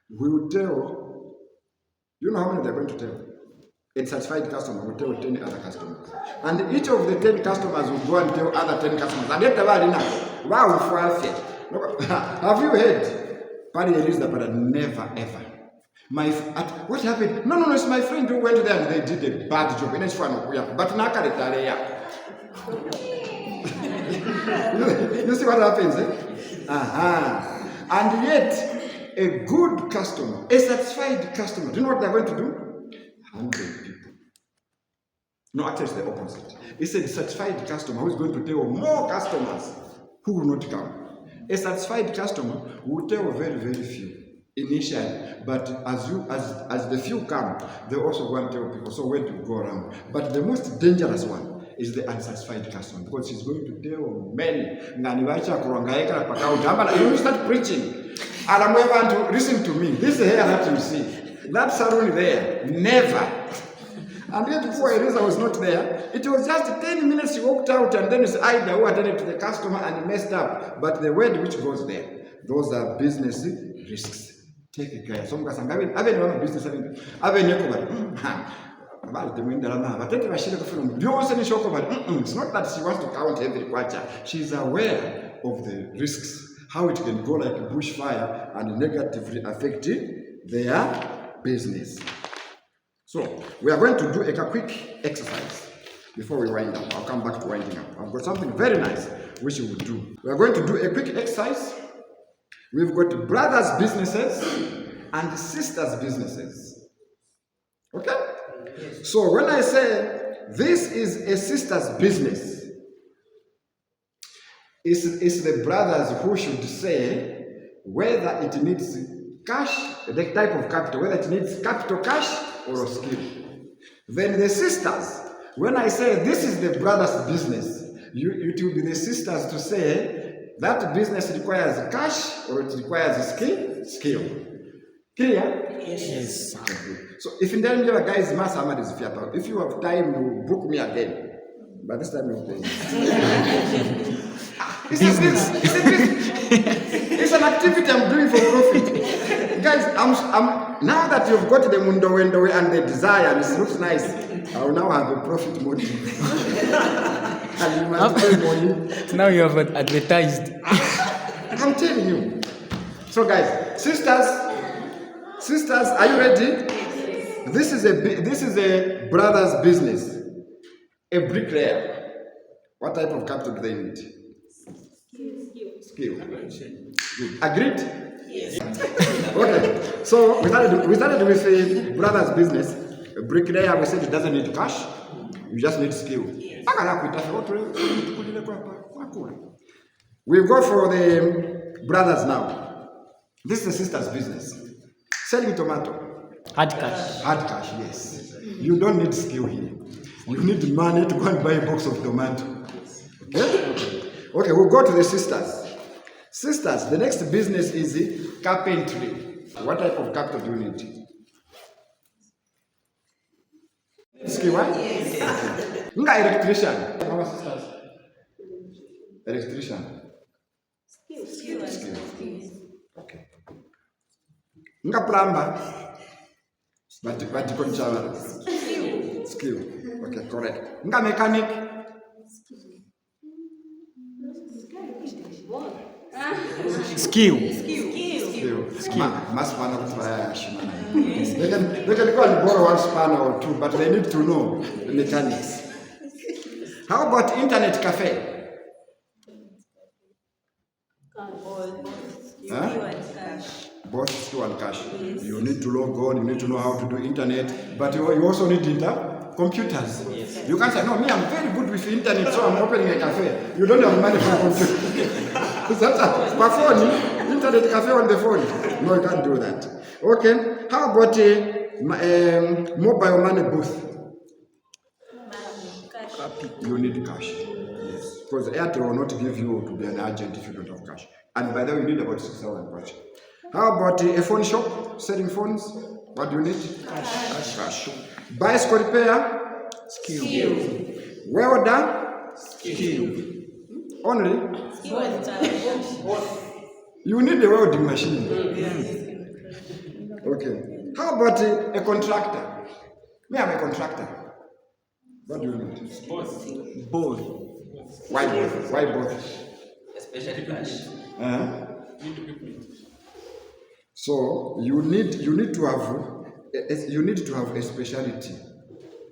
will tell, you know how many they're going to tell? A dissatisfied customer will tell 10 other customers. And each of the 10 customers will go and tell other 10 customers. And wow, have you heard? Pari Elisa, but never ever. What happened? No, it's my friend who went there and they did a bad job. But you see what happens, eh? And yet, a good customer, a satisfied customer, do you know what they're going to do? 100 people. No, actually it's the opposite. It's a dissatisfied customer who is going to tell more customers who will not come. A satisfied customer will tell very, very few initially, but as the few come, they also go and tell people, so where to go around. But the most dangerous one is the unsatisfied customer, because he's going to tell many. You start preaching, and I'm going to listen to me. This hair that you see, that salon there, never. And yet before Eliza was not there, it was just 10 minutes she walked out, and then it's Ida who attended to the customer and messed up. But the word which goes there, those are business risks. Take care. Some guys are having business. It's not that she wants to count every quarter. She's aware of the risks, how it can go like a bushfire and negatively affect their business. So, we are going to do a quick exercise before we wind up. I'll come back to winding up. I've got something very nice which we will do. We are going to do a quick exercise. We've got brothers' businesses and sisters' businesses. Okay? So, when I say this is a sister's business, it's the brothers who should say whether it needs cash, the type of capital, whether it needs capital cash or a skill. Then the sisters, when I say this is the brother's business, it will be the sisters to say that business requires cash or it requires a skill. Clear?
Yes.
Okay. So if in the guys, if you have time, you book me again. But this time you're paying. It's a business. It's a business. It's an activity I'm doing for profit. Guys, I'm now that you've got the mundo and the desire and it looks nice, I will now have a profit motive. And you must pay money.
Now you have advertised.
I'm telling you. So guys, sisters, are you ready? This is a brother's business. A bricklayer. What type of capital do they need? Skill. Good. Agreed? Yes. Okay. So we started with a brother's business. A bricklayer, we said it doesn't need cash. You just need skill. We go for the brothers now. This is the sister's business. Selling tomato.
Hard cash.
Hard cash, yes. You don't need skill here. You need money to go and buy a box of tomato. Okay, we'll go to the sisters. Sisters, the next business is carpentry. What type of capital do you need? Skill, right? Yes. Electrician. Our sisters. Electrician. Skill. Okay. Plumber. Skill. Okay, correct. Mechanic.
Skill.
Must spanner with they can go and borrow one spanner or two, but they need to know the mechanics. How about internet cafe? Huh? Both skill and cash. You need to log on, you need to know how to do internet, but you also need computers. Yes. You can't say, no, me, I'm very good with internet, so I'm opening a cafe. You don't have money for a computer. That's my phone, internet cafe on the phone. No, you can't do that. Okay, how about a mobile money booth? You need cash. Yes, because Airtel will not give you to be an agent if you don't have cash. And by the way, you need about 6,000 cash. How about a phone shop selling phones? What do you need? Cash. Bicycle repair?
Skill.
Welder?
Skill.
Only? You need a welding machine. Okay. How about a contractor? Me, I'm a contractor. What do you need?
Both.
Why both? Why both?
Especially cash.
So you need to have a specialty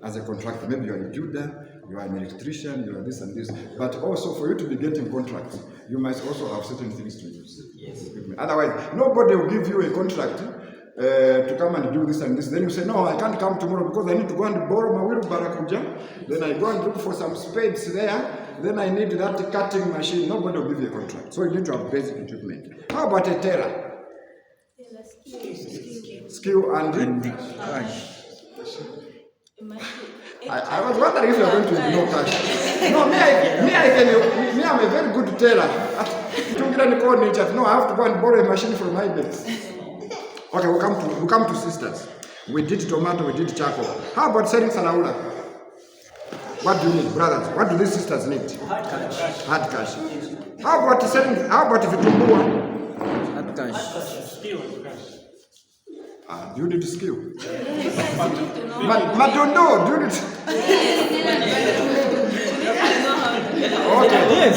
as a contractor. Maybe you are a builder, you are an electrician, you are this and this. But also for you to be getting contracts, you must also have certain things to use. Yes. Otherwise, nobody will give you a contract to come and do this and this. Then you say, no, I can't come tomorrow because I need to go and borrow my wheelbarrow. Then I go and look for some spades there. Then I need that cutting machine. Nobody will give you a contract. So you need to have basic equipment. How about a tailor? Skill and cash. I was wondering if you are going to ignore cash. No, me, I'm a very good tailor. No, I have to go and borrow a machine from my base. Okay, we come to sisters. We did tomato, we did charcoal. How about selling salaula? What do you need, brothers? What do these sisters need? Hard cash. How about vitumbua?
Hard cash.
Do you need skill? Madondo, do you need? Okay.
Yes.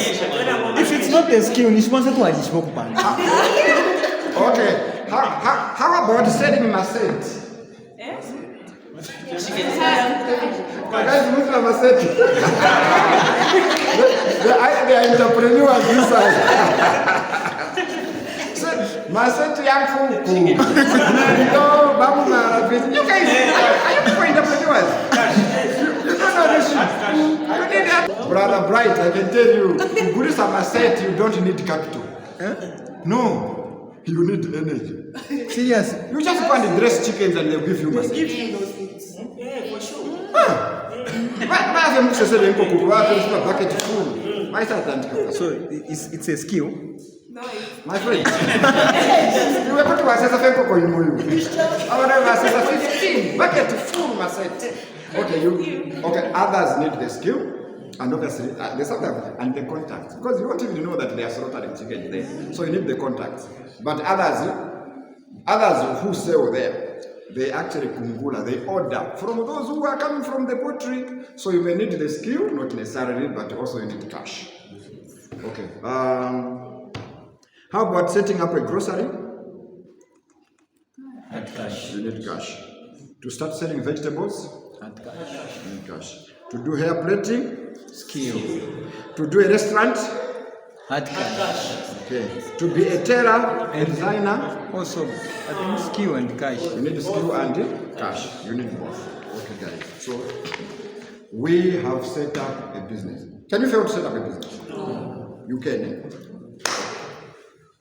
If it's not a skill, it's not what is spoke about.
Okay. How about selling masset? Guys, look at masset. They are entrepreneurs this side. Masset young folk. You guys, are you people entrepreneurs? You don't know this shit. You need that. Brother Bright, I can tell you, to produce a masset, you don't need capital. No, you need energy.
Serious.
You just go and dress chickens and they'll give you masset.
Give you those things. Yeah, for sure.
Bucket full.
So it's a skill.
No, it's
My friend, you were going to assess a femco in Moyu. I want to assess a 15 bucket full masset. Okay, others need the skill, and obviously the something and the contacts, because you don't even know that they are slaughtering chicken there. So you need the contacts. But others who sell there, they actually kungula, they order from those who are coming from the poultry. So you may need the skill, not necessarily, but also you need cash. Okay. How about setting up a grocery?
Hard cash.
You need cash. To start selling vegetables?
Hard cash.
You need cash. To do hair plating?
Skill.
To do a restaurant?
Hard cash.
Okay. To be a tailor, a designer?
Also, I think skill and cash.
You need skill and cash. You need both. Okay, guys. So, we have set up a business. Can you fail to set up a business? No. You can.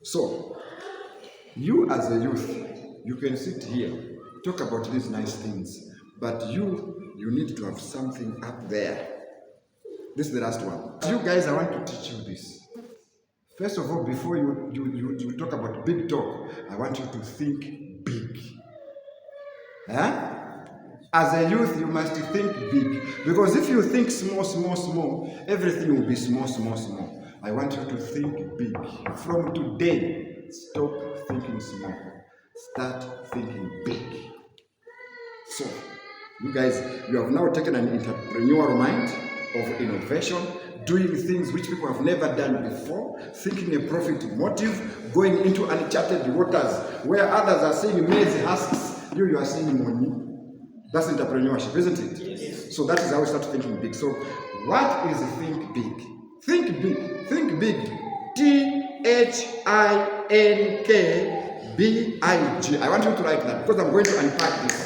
So, you as a youth, you can sit here, talk about these nice things, but you need to have something up there. This is the last one. You guys, I want to teach you this. First of all, before you talk about big talk, I want you to think big. As a youth, you must think big. Because if you think small, everything will be small. I want you to think big. From today, stop thinking small. Start thinking big. So, you guys, you have now taken an entrepreneurial mind. of innovation, doing things which people have never done before, thinking a profit motive, going into uncharted waters where others are seeing maize husks, you are seeing money. That's entrepreneurship, isn't it? Yes. So that is how we start thinking big. So what is think big? Think big. Think big. THINKBIG. I want you to write that because I'm going to unpack this.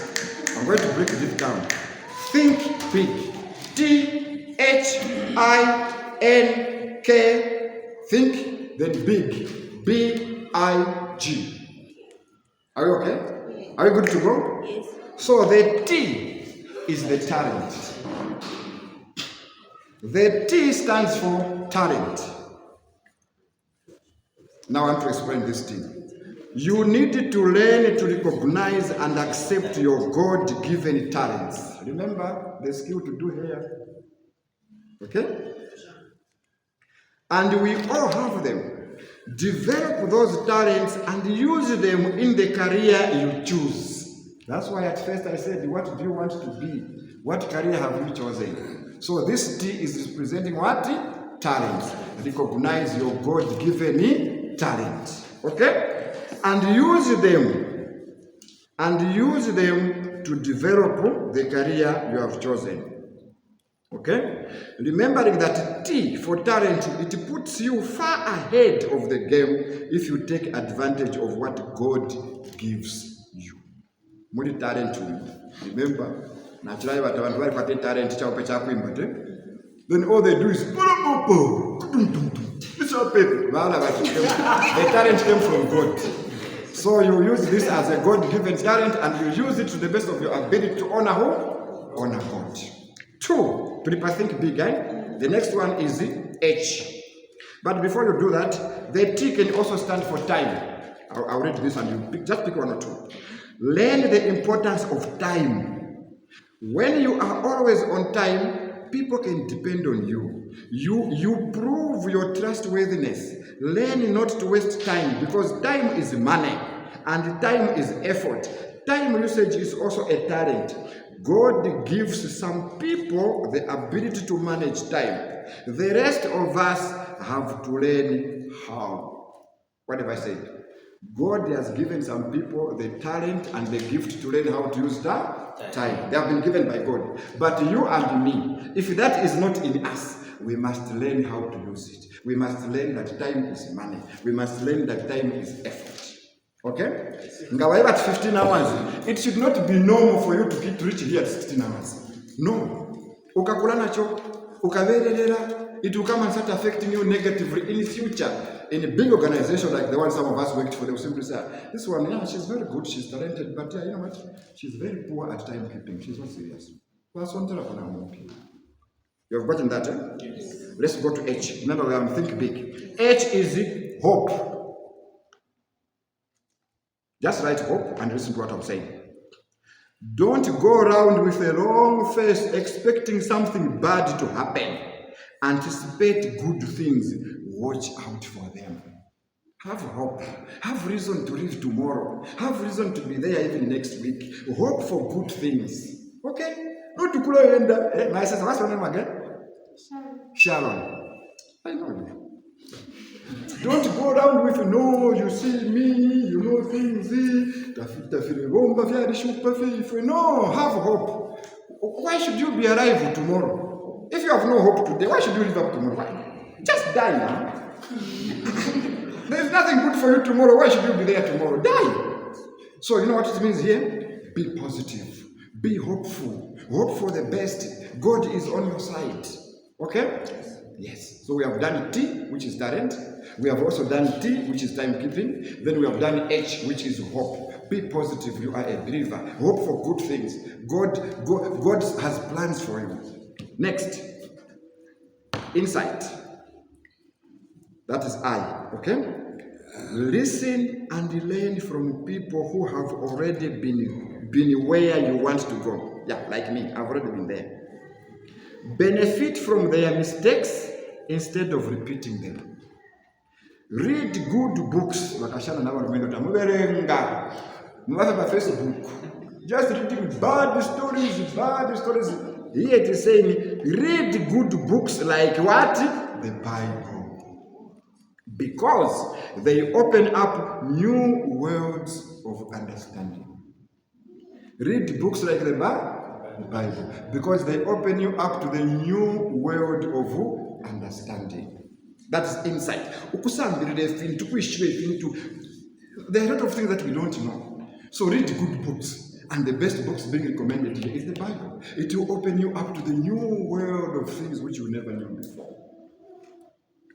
I'm going to break it down. Think big. THINK. Think, then big. BIG. Are you okay? Are you good to go?
Yes.
So the T is the talent. The T stands for talent. Now I want to explain this thing. You need to learn to recognize and accept your God-given talents. Remember the skill to do hair. Okay? And we all have them. Develop those talents and use them in the career you choose. That's why at first I said, what do you want to be? What career have you chosen? So this T is representing what? Talent. Recognize your God-given talent. Okay? And use them to develop the career you have chosen. Okay? Remembering that T for talent, it puts you far ahead of the game if you take advantage of what God gives you. Muri talent, remember, naturally what abantu bali kwate talent chawo cha kuimba te. Then all they do is the talent came from God. So you use this as a God-given talent and you use it to the best of your ability to honor who? Honor God. 2, people think big, eh? The next one is H. But before you do that, the T can also stand for time. I'll read this and you just pick one or two. Learn the importance of time. When you are always on time, people can depend on you. You prove your trustworthiness. Learn not to waste time because time is money and time is effort. Time usage is also a talent. God gives some people the ability to manage time. The rest of us have to learn how. What have I said? God has given some people the talent and the gift to learn how to use that time. They have been given by God. But you and me, if that is not in us, we must learn how to use it. We must learn that time is money. We must learn that time is effort. Okay? Ngawa at 15 hours, it should not be normal for you to reach here at 16 hours. No. Ukakula nacho, ukaverelera, it will come and start affecting you negatively in the future. In a big organization like the one some of us worked for, they will simply say, this one, yeah, she's very good, she's talented, but yeah, you know what? She's very poor at timekeeping. She's not serious. You have gotten that, eh? Yes. Let's go to H. Remember, we are think big. H is hope. Just write hope and listen to what I'm saying. Don't go around with a long face expecting something bad to happen. Anticipate good things. Watch out for them. Have hope. Have reason to live tomorrow. Have reason to be there even next week. Hope for good things. Okay? Not to my sister, what's your name again? Sharon. I know you. Don't go around with, no, you see me, you know things. No, have hope. Why should you be alive tomorrow? If you have no hope today, why should you live up tomorrow? Why? Just die now. There's nothing good for you tomorrow. Why should you be there tomorrow? Die. So you know what it means here? Be positive. Be hopeful. Hope for the best. God is on your side. Okay? Yes. So we have done T, which is talent. We have also done T, which is timekeeping. Then we have done H, which is hope. Be positive. You are a believer. Hope for good things. God has plans for you. Next. Insight. That is I. Okay? Listen and learn from people who have already been where you want to go. Yeah, like me. I've already been there. Benefit from their mistakes instead of repeating them. Read good books. Facebook. Just reading bad stories. Here it is saying, read good books like what? The Bible. Because they open up new worlds of understanding. Read books like the Bible. Because they open you up to the new world of understanding. That's insight. There are a lot of things that we don't know. So read good books. And the best books being recommended here is the Bible. It will open you up to the new world of things which you never knew before.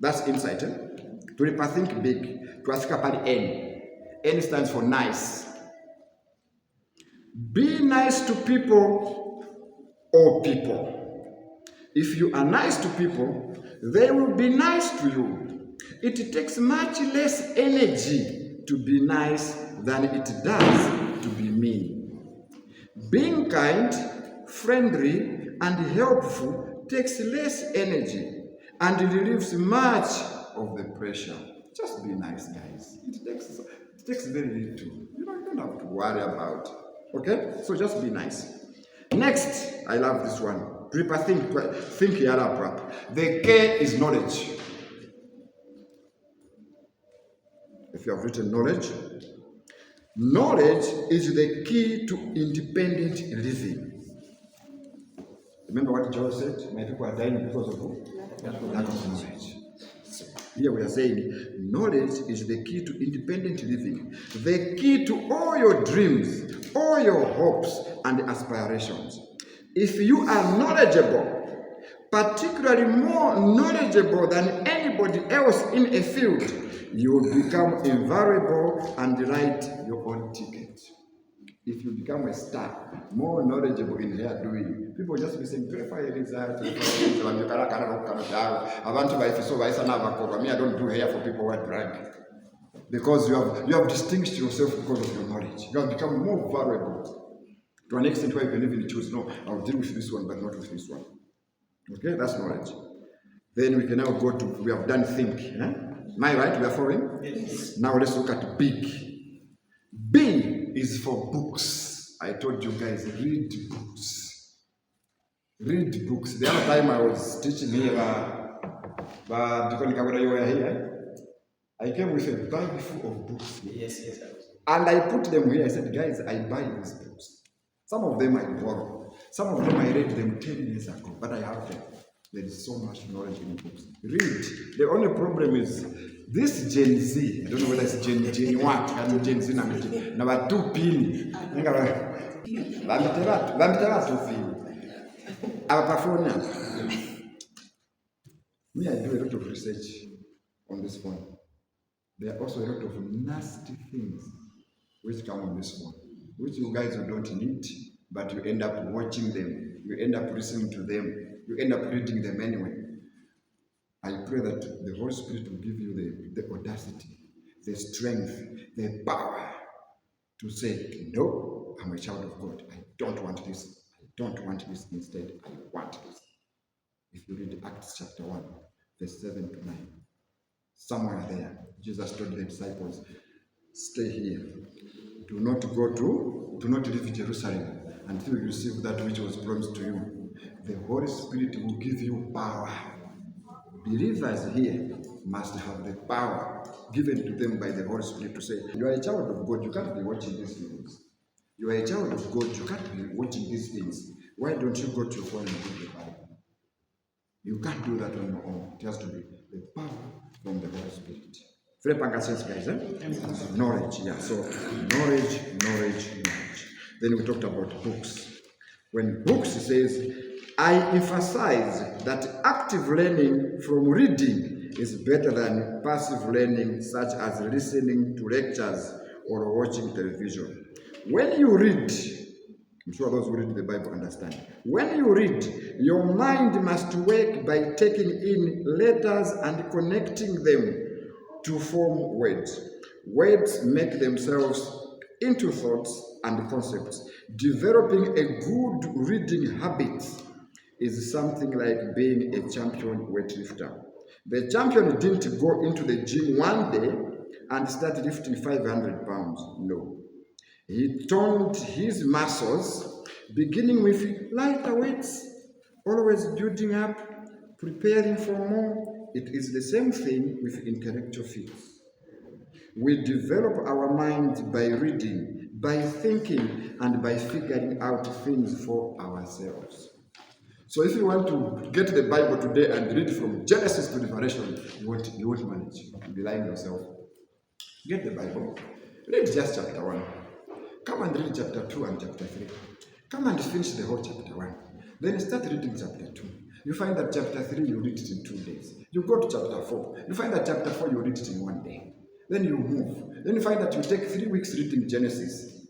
That's insight. To think big. To ask about N. N stands for nice. Be nice to people or people. If you are nice to people, they will be nice to you. It takes much less energy to be nice than it does to be mean. Being kind, friendly, and helpful takes less energy and relieves much of the pressure. Just be nice, guys. It takes very little. You don't have to worry about. Okay? So just be nice. Next, I love this one. Think Yarab. The K is knowledge. If you have written knowledge, knowledge is the key to independent living. Remember what Joel said? My people are dying because of lack of knowledge. Here we are saying knowledge is the key to independent living, the key to all your dreams, all your hopes and aspirations. If you are knowledgeable, particularly more knowledgeable than anybody else in a field, you will become invaluable and write your own ticket. If you become a star, more knowledgeable in hair doing, people just be saying, I don't do hair for people who are drunk. Because you have distinguished yourself because of your knowledge. You have become more valuable. To an extent where you can even choose, no, I'll deal with this one, but not with this one. Okay, that's knowledge. Then we can now go to, we have done think. Am I right? We are following? Yes. Now let's look at big. B is for books. I told you guys, read books. Read books. The other time I was teaching here, I came with a bag full of books.
Yes.
And I put them here. I said, guys, I buy these books. Some of them I borrow. Some of them I read them 10 years ago, but I have them. There is so much knowledge in books. Read. The only problem is this Gen Z. I don't know whether it's Gen what and Gen Z number 2 pin. Me, I do a lot of research on this phone. There are also a lot of nasty things which come on this phone, which you guys don't need, but you end up watching them, you end up listening to them, you end up reading them anyway. I pray that the Holy Spirit will give you the audacity, the strength, the power to say, no, I'm a child of God. I don't want this. I don't want this. Instead, I want this. If you read Acts chapter 1, verse 7 to 9, somewhere there, Jesus told the disciples, stay here. Do not leave Jerusalem until you receive that which was promised to you. The Holy Spirit will give you power. Believers here must have the power given to them by the Holy Spirit to say, you are a child of God, you can't be watching these things. You are a child of God, you can't be watching these things. Why don't you go to your phone and read the Bible? You can't do that on your own. It has to be the power from the Holy Spirit. Guys, knowledge, yeah. So knowledge. Then we talked about books. When books says, I emphasize that active learning from reading is better than passive learning, such as listening to lectures or watching television. When you read, I'm sure those who read the Bible understand. When you read, your mind must work by taking in letters and connecting them to form words. Words make themselves into thoughts and concepts. Developing a good reading habit is something like being a champion weightlifter. The champion didn't go into the gym one day and start lifting 500 pounds. No. He toned his muscles, beginning with lighter weights always building up, preparing for more. It is the same thing with intellectual fields. We develop our minds by reading, by thinking, and by figuring out things for ourselves. So if you want to get the Bible today and read from Genesis to Revelation, you won't manage. You'll be lying yourself. Get the Bible. Read just chapter 1. Come and read chapter 2 and chapter 3. Come and finish the whole chapter 1. Then start reading chapter 2. You find that chapter 3, you read it in 2 days. You go to chapter 4. You find that chapter 4, you read it in 1 day. Then you move. Then you find that you take 3 weeks reading Genesis.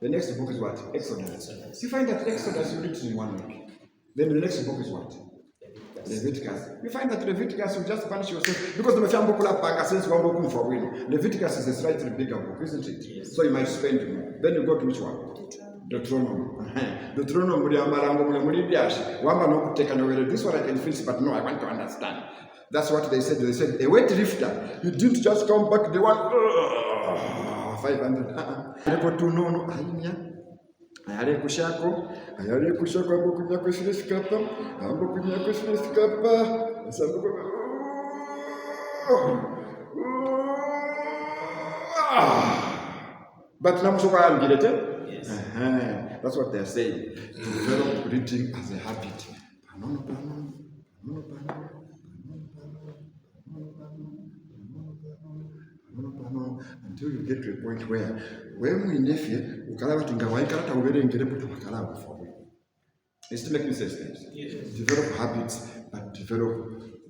The next book is what? Exodus. You find that Exodus, you read it in 1 week. Then the next book is what? Leviticus. You find that Leviticus, you just punish yourself because the Leviticus is a slightly bigger book, isn't it? Yes. So you might spend more. Then you go to which one? Deuteronomy. Deuteronomy. This one I can finish, but no, I want to understand. That's what they said. They said, a weight lifter, you didn't just come back the one 500. Ayale kushako ambo kunya kwesilesikapa ambo kunya kwesilesikapa asambo but namusoka ambirete. Yes. That's what they're saying. Develop reading as a habit. Until you get to a point where when we nephew, it's to make sense. Yes. Develop habits, but develop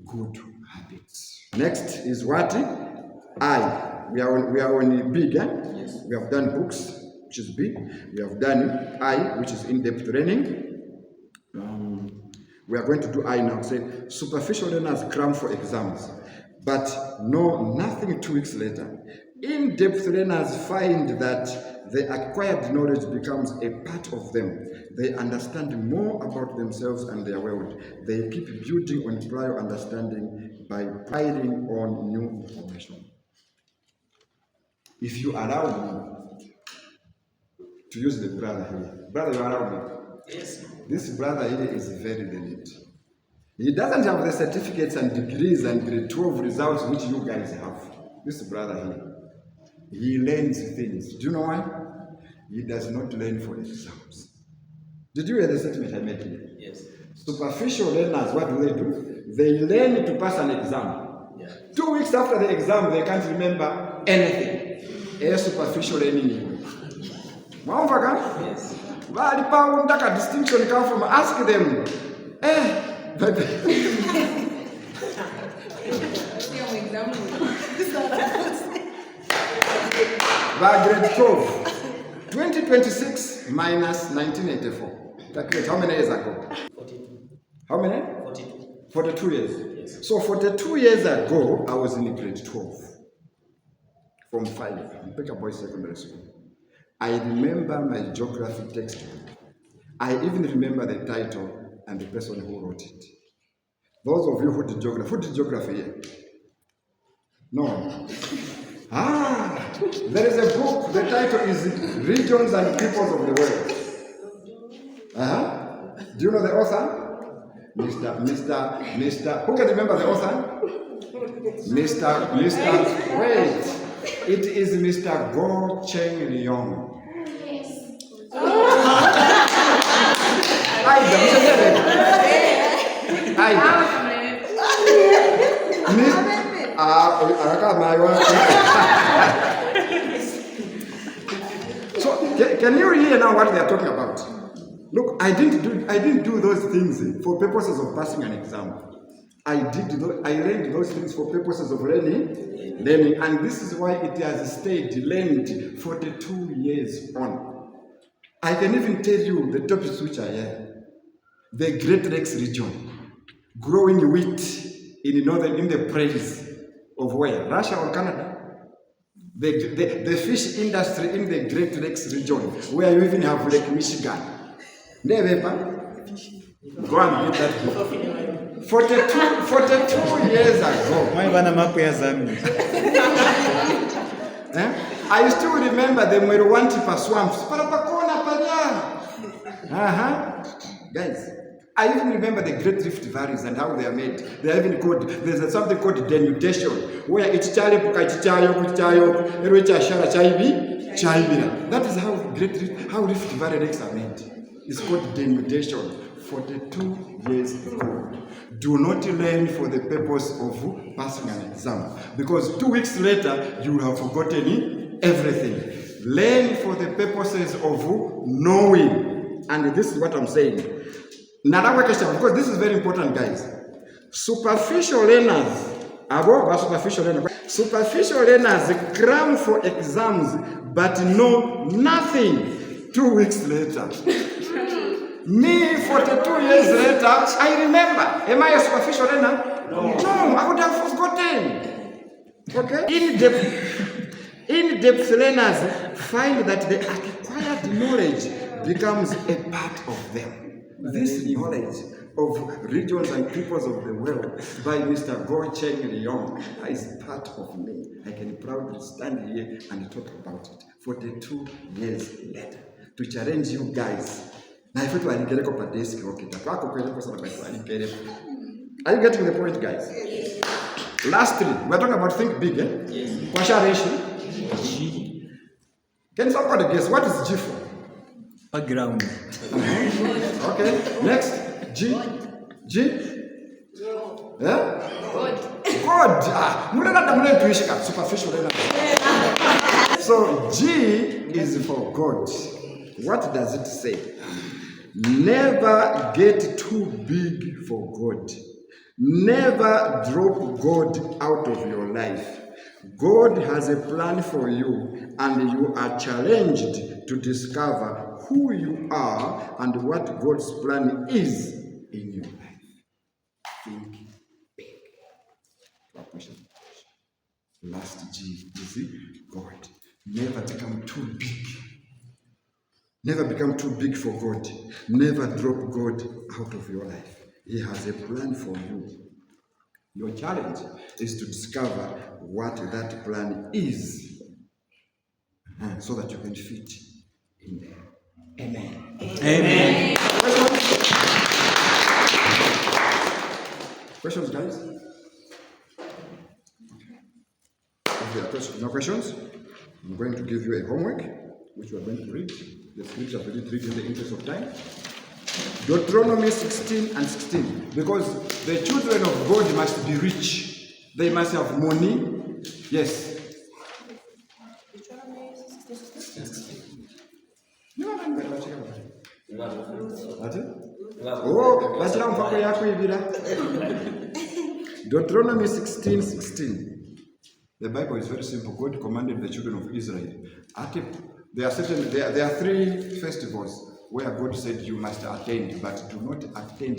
good habits. Next is what? I. We are on big. Yes. We have done books, which is big. We have done I, which is in-depth learning. We are going to do I now. Say superficial learners cram for exams, but no, nothing 2 weeks later. In-depth learners find that the acquired knowledge becomes a part of them. They understand more about themselves and their world. They keep building on prior understanding by piling on new information. If you allow me to use the brother here, brother, you allow me? Yes. This brother here is very learned. He doesn't have the certificates and degrees and the 12 results which you guys have. This brother here. He learns things. Do you know why? He does not learn for exams. Did you hear the statement I made here? Yes. Superficial learners, what do? They learn to pass an exam. Yeah. 2 weeks after the exam, they can't remember anything. A superficial learning. Yes. That distinction come from ask them. By grade 12, 2026 minus 1984. Calculate how many years ago? 42. How many? 42. 42 years. Yes. So 42 years ago, I was in grade 12. From 5, Baker Boys Secondary School. I remember my geography textbook. I even remember the title and the person who wrote it. Those of you who did geography here? No. There is a book, the title is Regions and Peoples of the World. Do you know the author? Mr. Who can remember the author? Wait. It is Mr. Go Cheng Leong. So can you hear now what they are talking about? Look, I didn't do those things for purposes of passing an exam. I learned those things for purposes of learning, and this is why it has stayed learned 42 years on. I can even tell you the topics which are here. The Great Lakes region, growing wheat in the prairies of where? Russia or Canada? The fish industry in the Great Lakes region, where you even have Lake Michigan. Never. Go and get that book. 42 years ago. I still remember the Mweruwantipa swamps. Guys, I even remember the Great Rift Valleys and how they are made. They are even called, there's something called denudation, where it's chalipuka chichayo, that is how Rift Valley lakes are made. It's called denudation. 42 years ago. Do not learn for the purpose of passing an exam, because 2 weeks later you will have forgotten everything. Learn for the purposes of knowing. And this is what I'm saying. Because this is very important, guys. Superficial learners cram for exams but know nothing 2 weeks later. Me, 42 years later, I remember. Am I a superficial learner? No, I would have forgotten. Okay? In-depth learners find that the acquired knowledge becomes a part of them. This knowledge of regions and peoples of the world by Mr. Go Cheng Leong is part of me. I can proudly stand here and talk about it 42 years later to challenge you guys. Are you getting the point, guys? Yes. Lastly, we're talking about think big, eh? Yes. G. Can somebody guess what is G for?
Background.
Okay. Next. G. Yeah? God. Superficial. So G is for God. What does it say? Never get too big for God. Never drop God out of your life. God has a plan for you, and you are challenged to discover who you are and what God's plan is in your life. Think big. Last G is God. Never become too big. Never become too big for God. Never drop God out of your life. He has a plan for you. Your challenge is to discover what that plan is, so that you can fit in there. Amen.
Amen.
Questions, guys? If there are no questions, I'm going to give you a homework, which we are going to read. The scripture we did read in the interest of time. Deuteronomy 16 and 16. Because the children of God must be rich. They must have money. Yes.
Deuteronomy 16.
Deuteronomy 16:16. The Bible is very simple. God commanded the children of Israel. There are 3 festivals where God said you must attend, but do not appear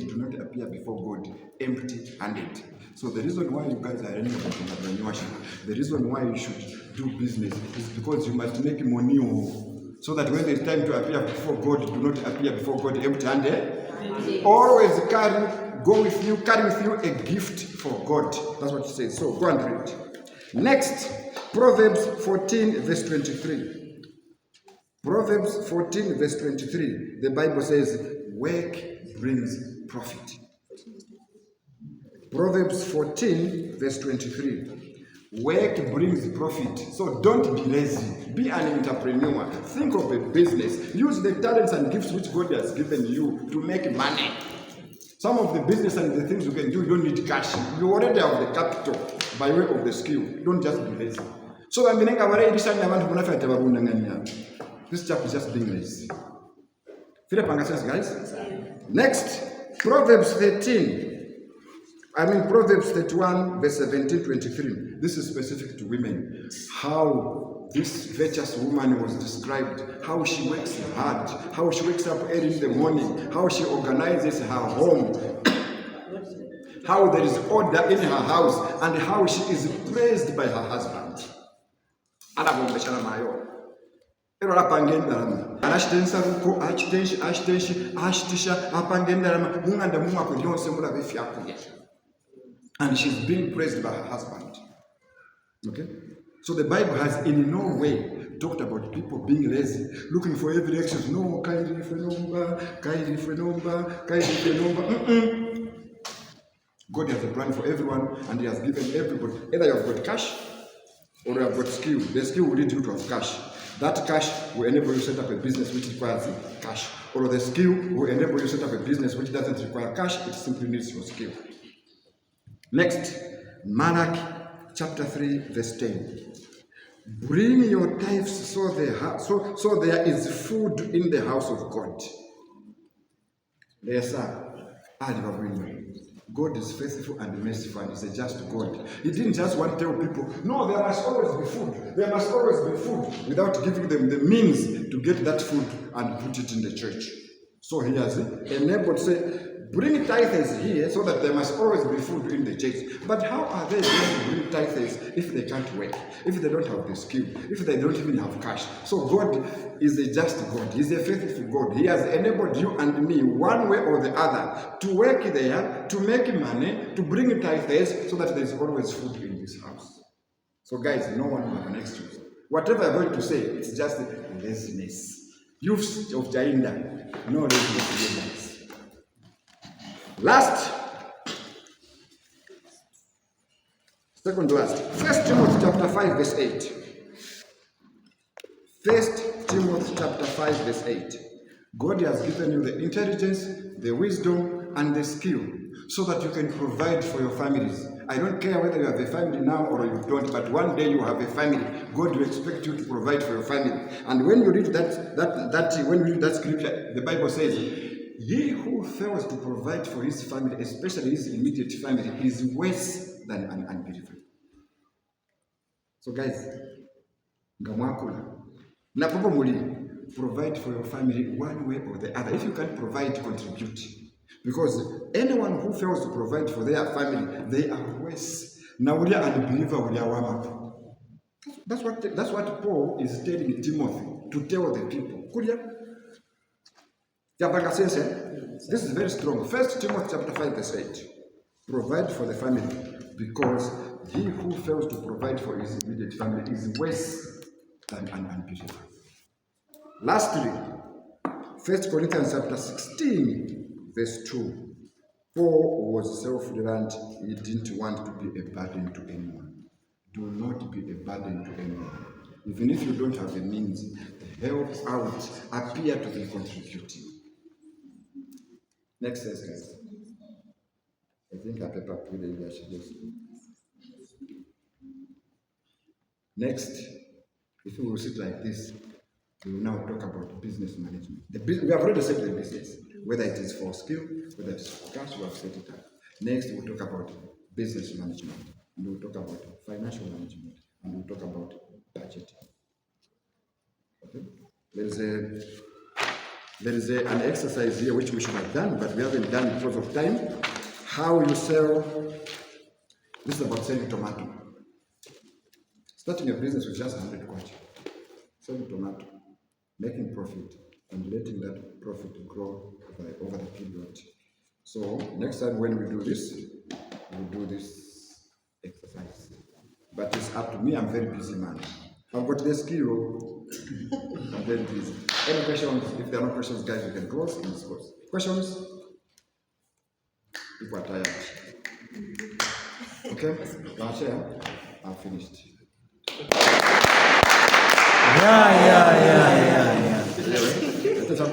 before God empty-handed. So the reason why you guys are learning about entrepreneurship, the reason why you should do business is because you must make money, so that when it's time to appear before God, do not appear before God empty-handed. Always carry with you a gift for God. That's what it says. So go and read. Next, Proverbs 14 verse 23. Proverbs 14 verse 23. The Bible says, work brings profit. Proverbs 14 verse 23. Work brings profit. So don't be lazy. Be an entrepreneur. Think of a business. Use the talents and gifts which God has given you to make money. Some of the business and the things you can do, you don't need cash. You already have the capital by way of the skill. Don't just be lazy. So I'm going to this chap is just being lazy. Philip understands, guys? Next, Proverbs 31 verse 17-23. This is specific to women. How this virtuous woman was described. How she works hard. How she wakes up early in the morning. How she organizes her home. How there is order in her house. And how she is praised by her husband. And she's being praised by her husband. Okay? So the Bible has in no way talked about people being lazy, looking for every excuse. No, kairi fenomba. God has a plan for everyone, and He has given everybody. Either you have got cash or you have got skill. The skill will lead you to have cash. That cash will enable you to set up a business which requires cash. Or the skill will enable you to set up a business which doesn't require cash, it simply needs your skill. Next, Malachi chapter 3, verse 10. Bring your tithes so there is food in the house of God. Yes, sir. God is faithful and merciful and is a just God. He didn't just want to tell people, no, there must always be food. There must always be food, without giving them the means to get that food and put it in the church. So He has enabled, say, bring tithes here so that there must always be food in the church. But how are they going to bring tithes if they can't work, if they don't have the skill, if they don't even have cash? So God is a just God. He's a faithful God. He has enabled you and me, one way or the other, to work there, to make money, to bring tithes so that there is always food in this house. So guys, no one will have an excuse. Whatever I'm going to say, it's just laziness. Youth of Jainda, no laziness. Last, second to last, 1 Timothy chapter 5 verse 8. 1 Timothy chapter 5 verse 8. God has given you the intelligence, the wisdom, and the skill so that you can provide for your families. I don't care whether you have a family now or you don't, but one day you have a family. God will expect you to provide for your family. And when you read when you read that scripture, the Bible says, he who fails to provide for his family, especially his immediate family, is worse than an unbeliever. So guys, provide for your family one way or the other. If you can't provide, contribute. Because anyone who fails to provide for their family, they are worse. Now we are unbeliever, we are warm up. That's what Paul is telling Timothy to tell the people. This is very strong. 1 Timothy chapter 5 verse 8. Provide for the family, because he who fails to provide for his immediate family is worse than an unbeliever. Lastly, 1 Corinthians chapter 16 verse 2. Paul was self-reliant. He didn't want to be a burden to anyone. Do not be a burden to anyone. Even if you don't have the means, help out, appear to be contributing. Next verse, guys. I think I paper put it there. Next, if we will sit like this, we will now talk about business management. We have already set the business, whether it is for skill, whether it is for cash, we have set it up. Next, we'll talk about business management, and we'll talk about financial management, and we'll talk about budgeting. Okay? There is an exercise here which we should have done, but we haven't done because of time. How you sell. This is about selling tomato. Starting a business with just 100 kwacha. Selling tomato, making profit, and letting that profit grow over the period. So next time when we do this, we'll do this exercise. But it's up to me. I'm a very busy man. I've got the skill. I'm very busy. Any questions? If there are no questions, guys, we can close and discuss. Questions? People are tired. Okay? I'm finished.
Yeah.
Anyway, let us have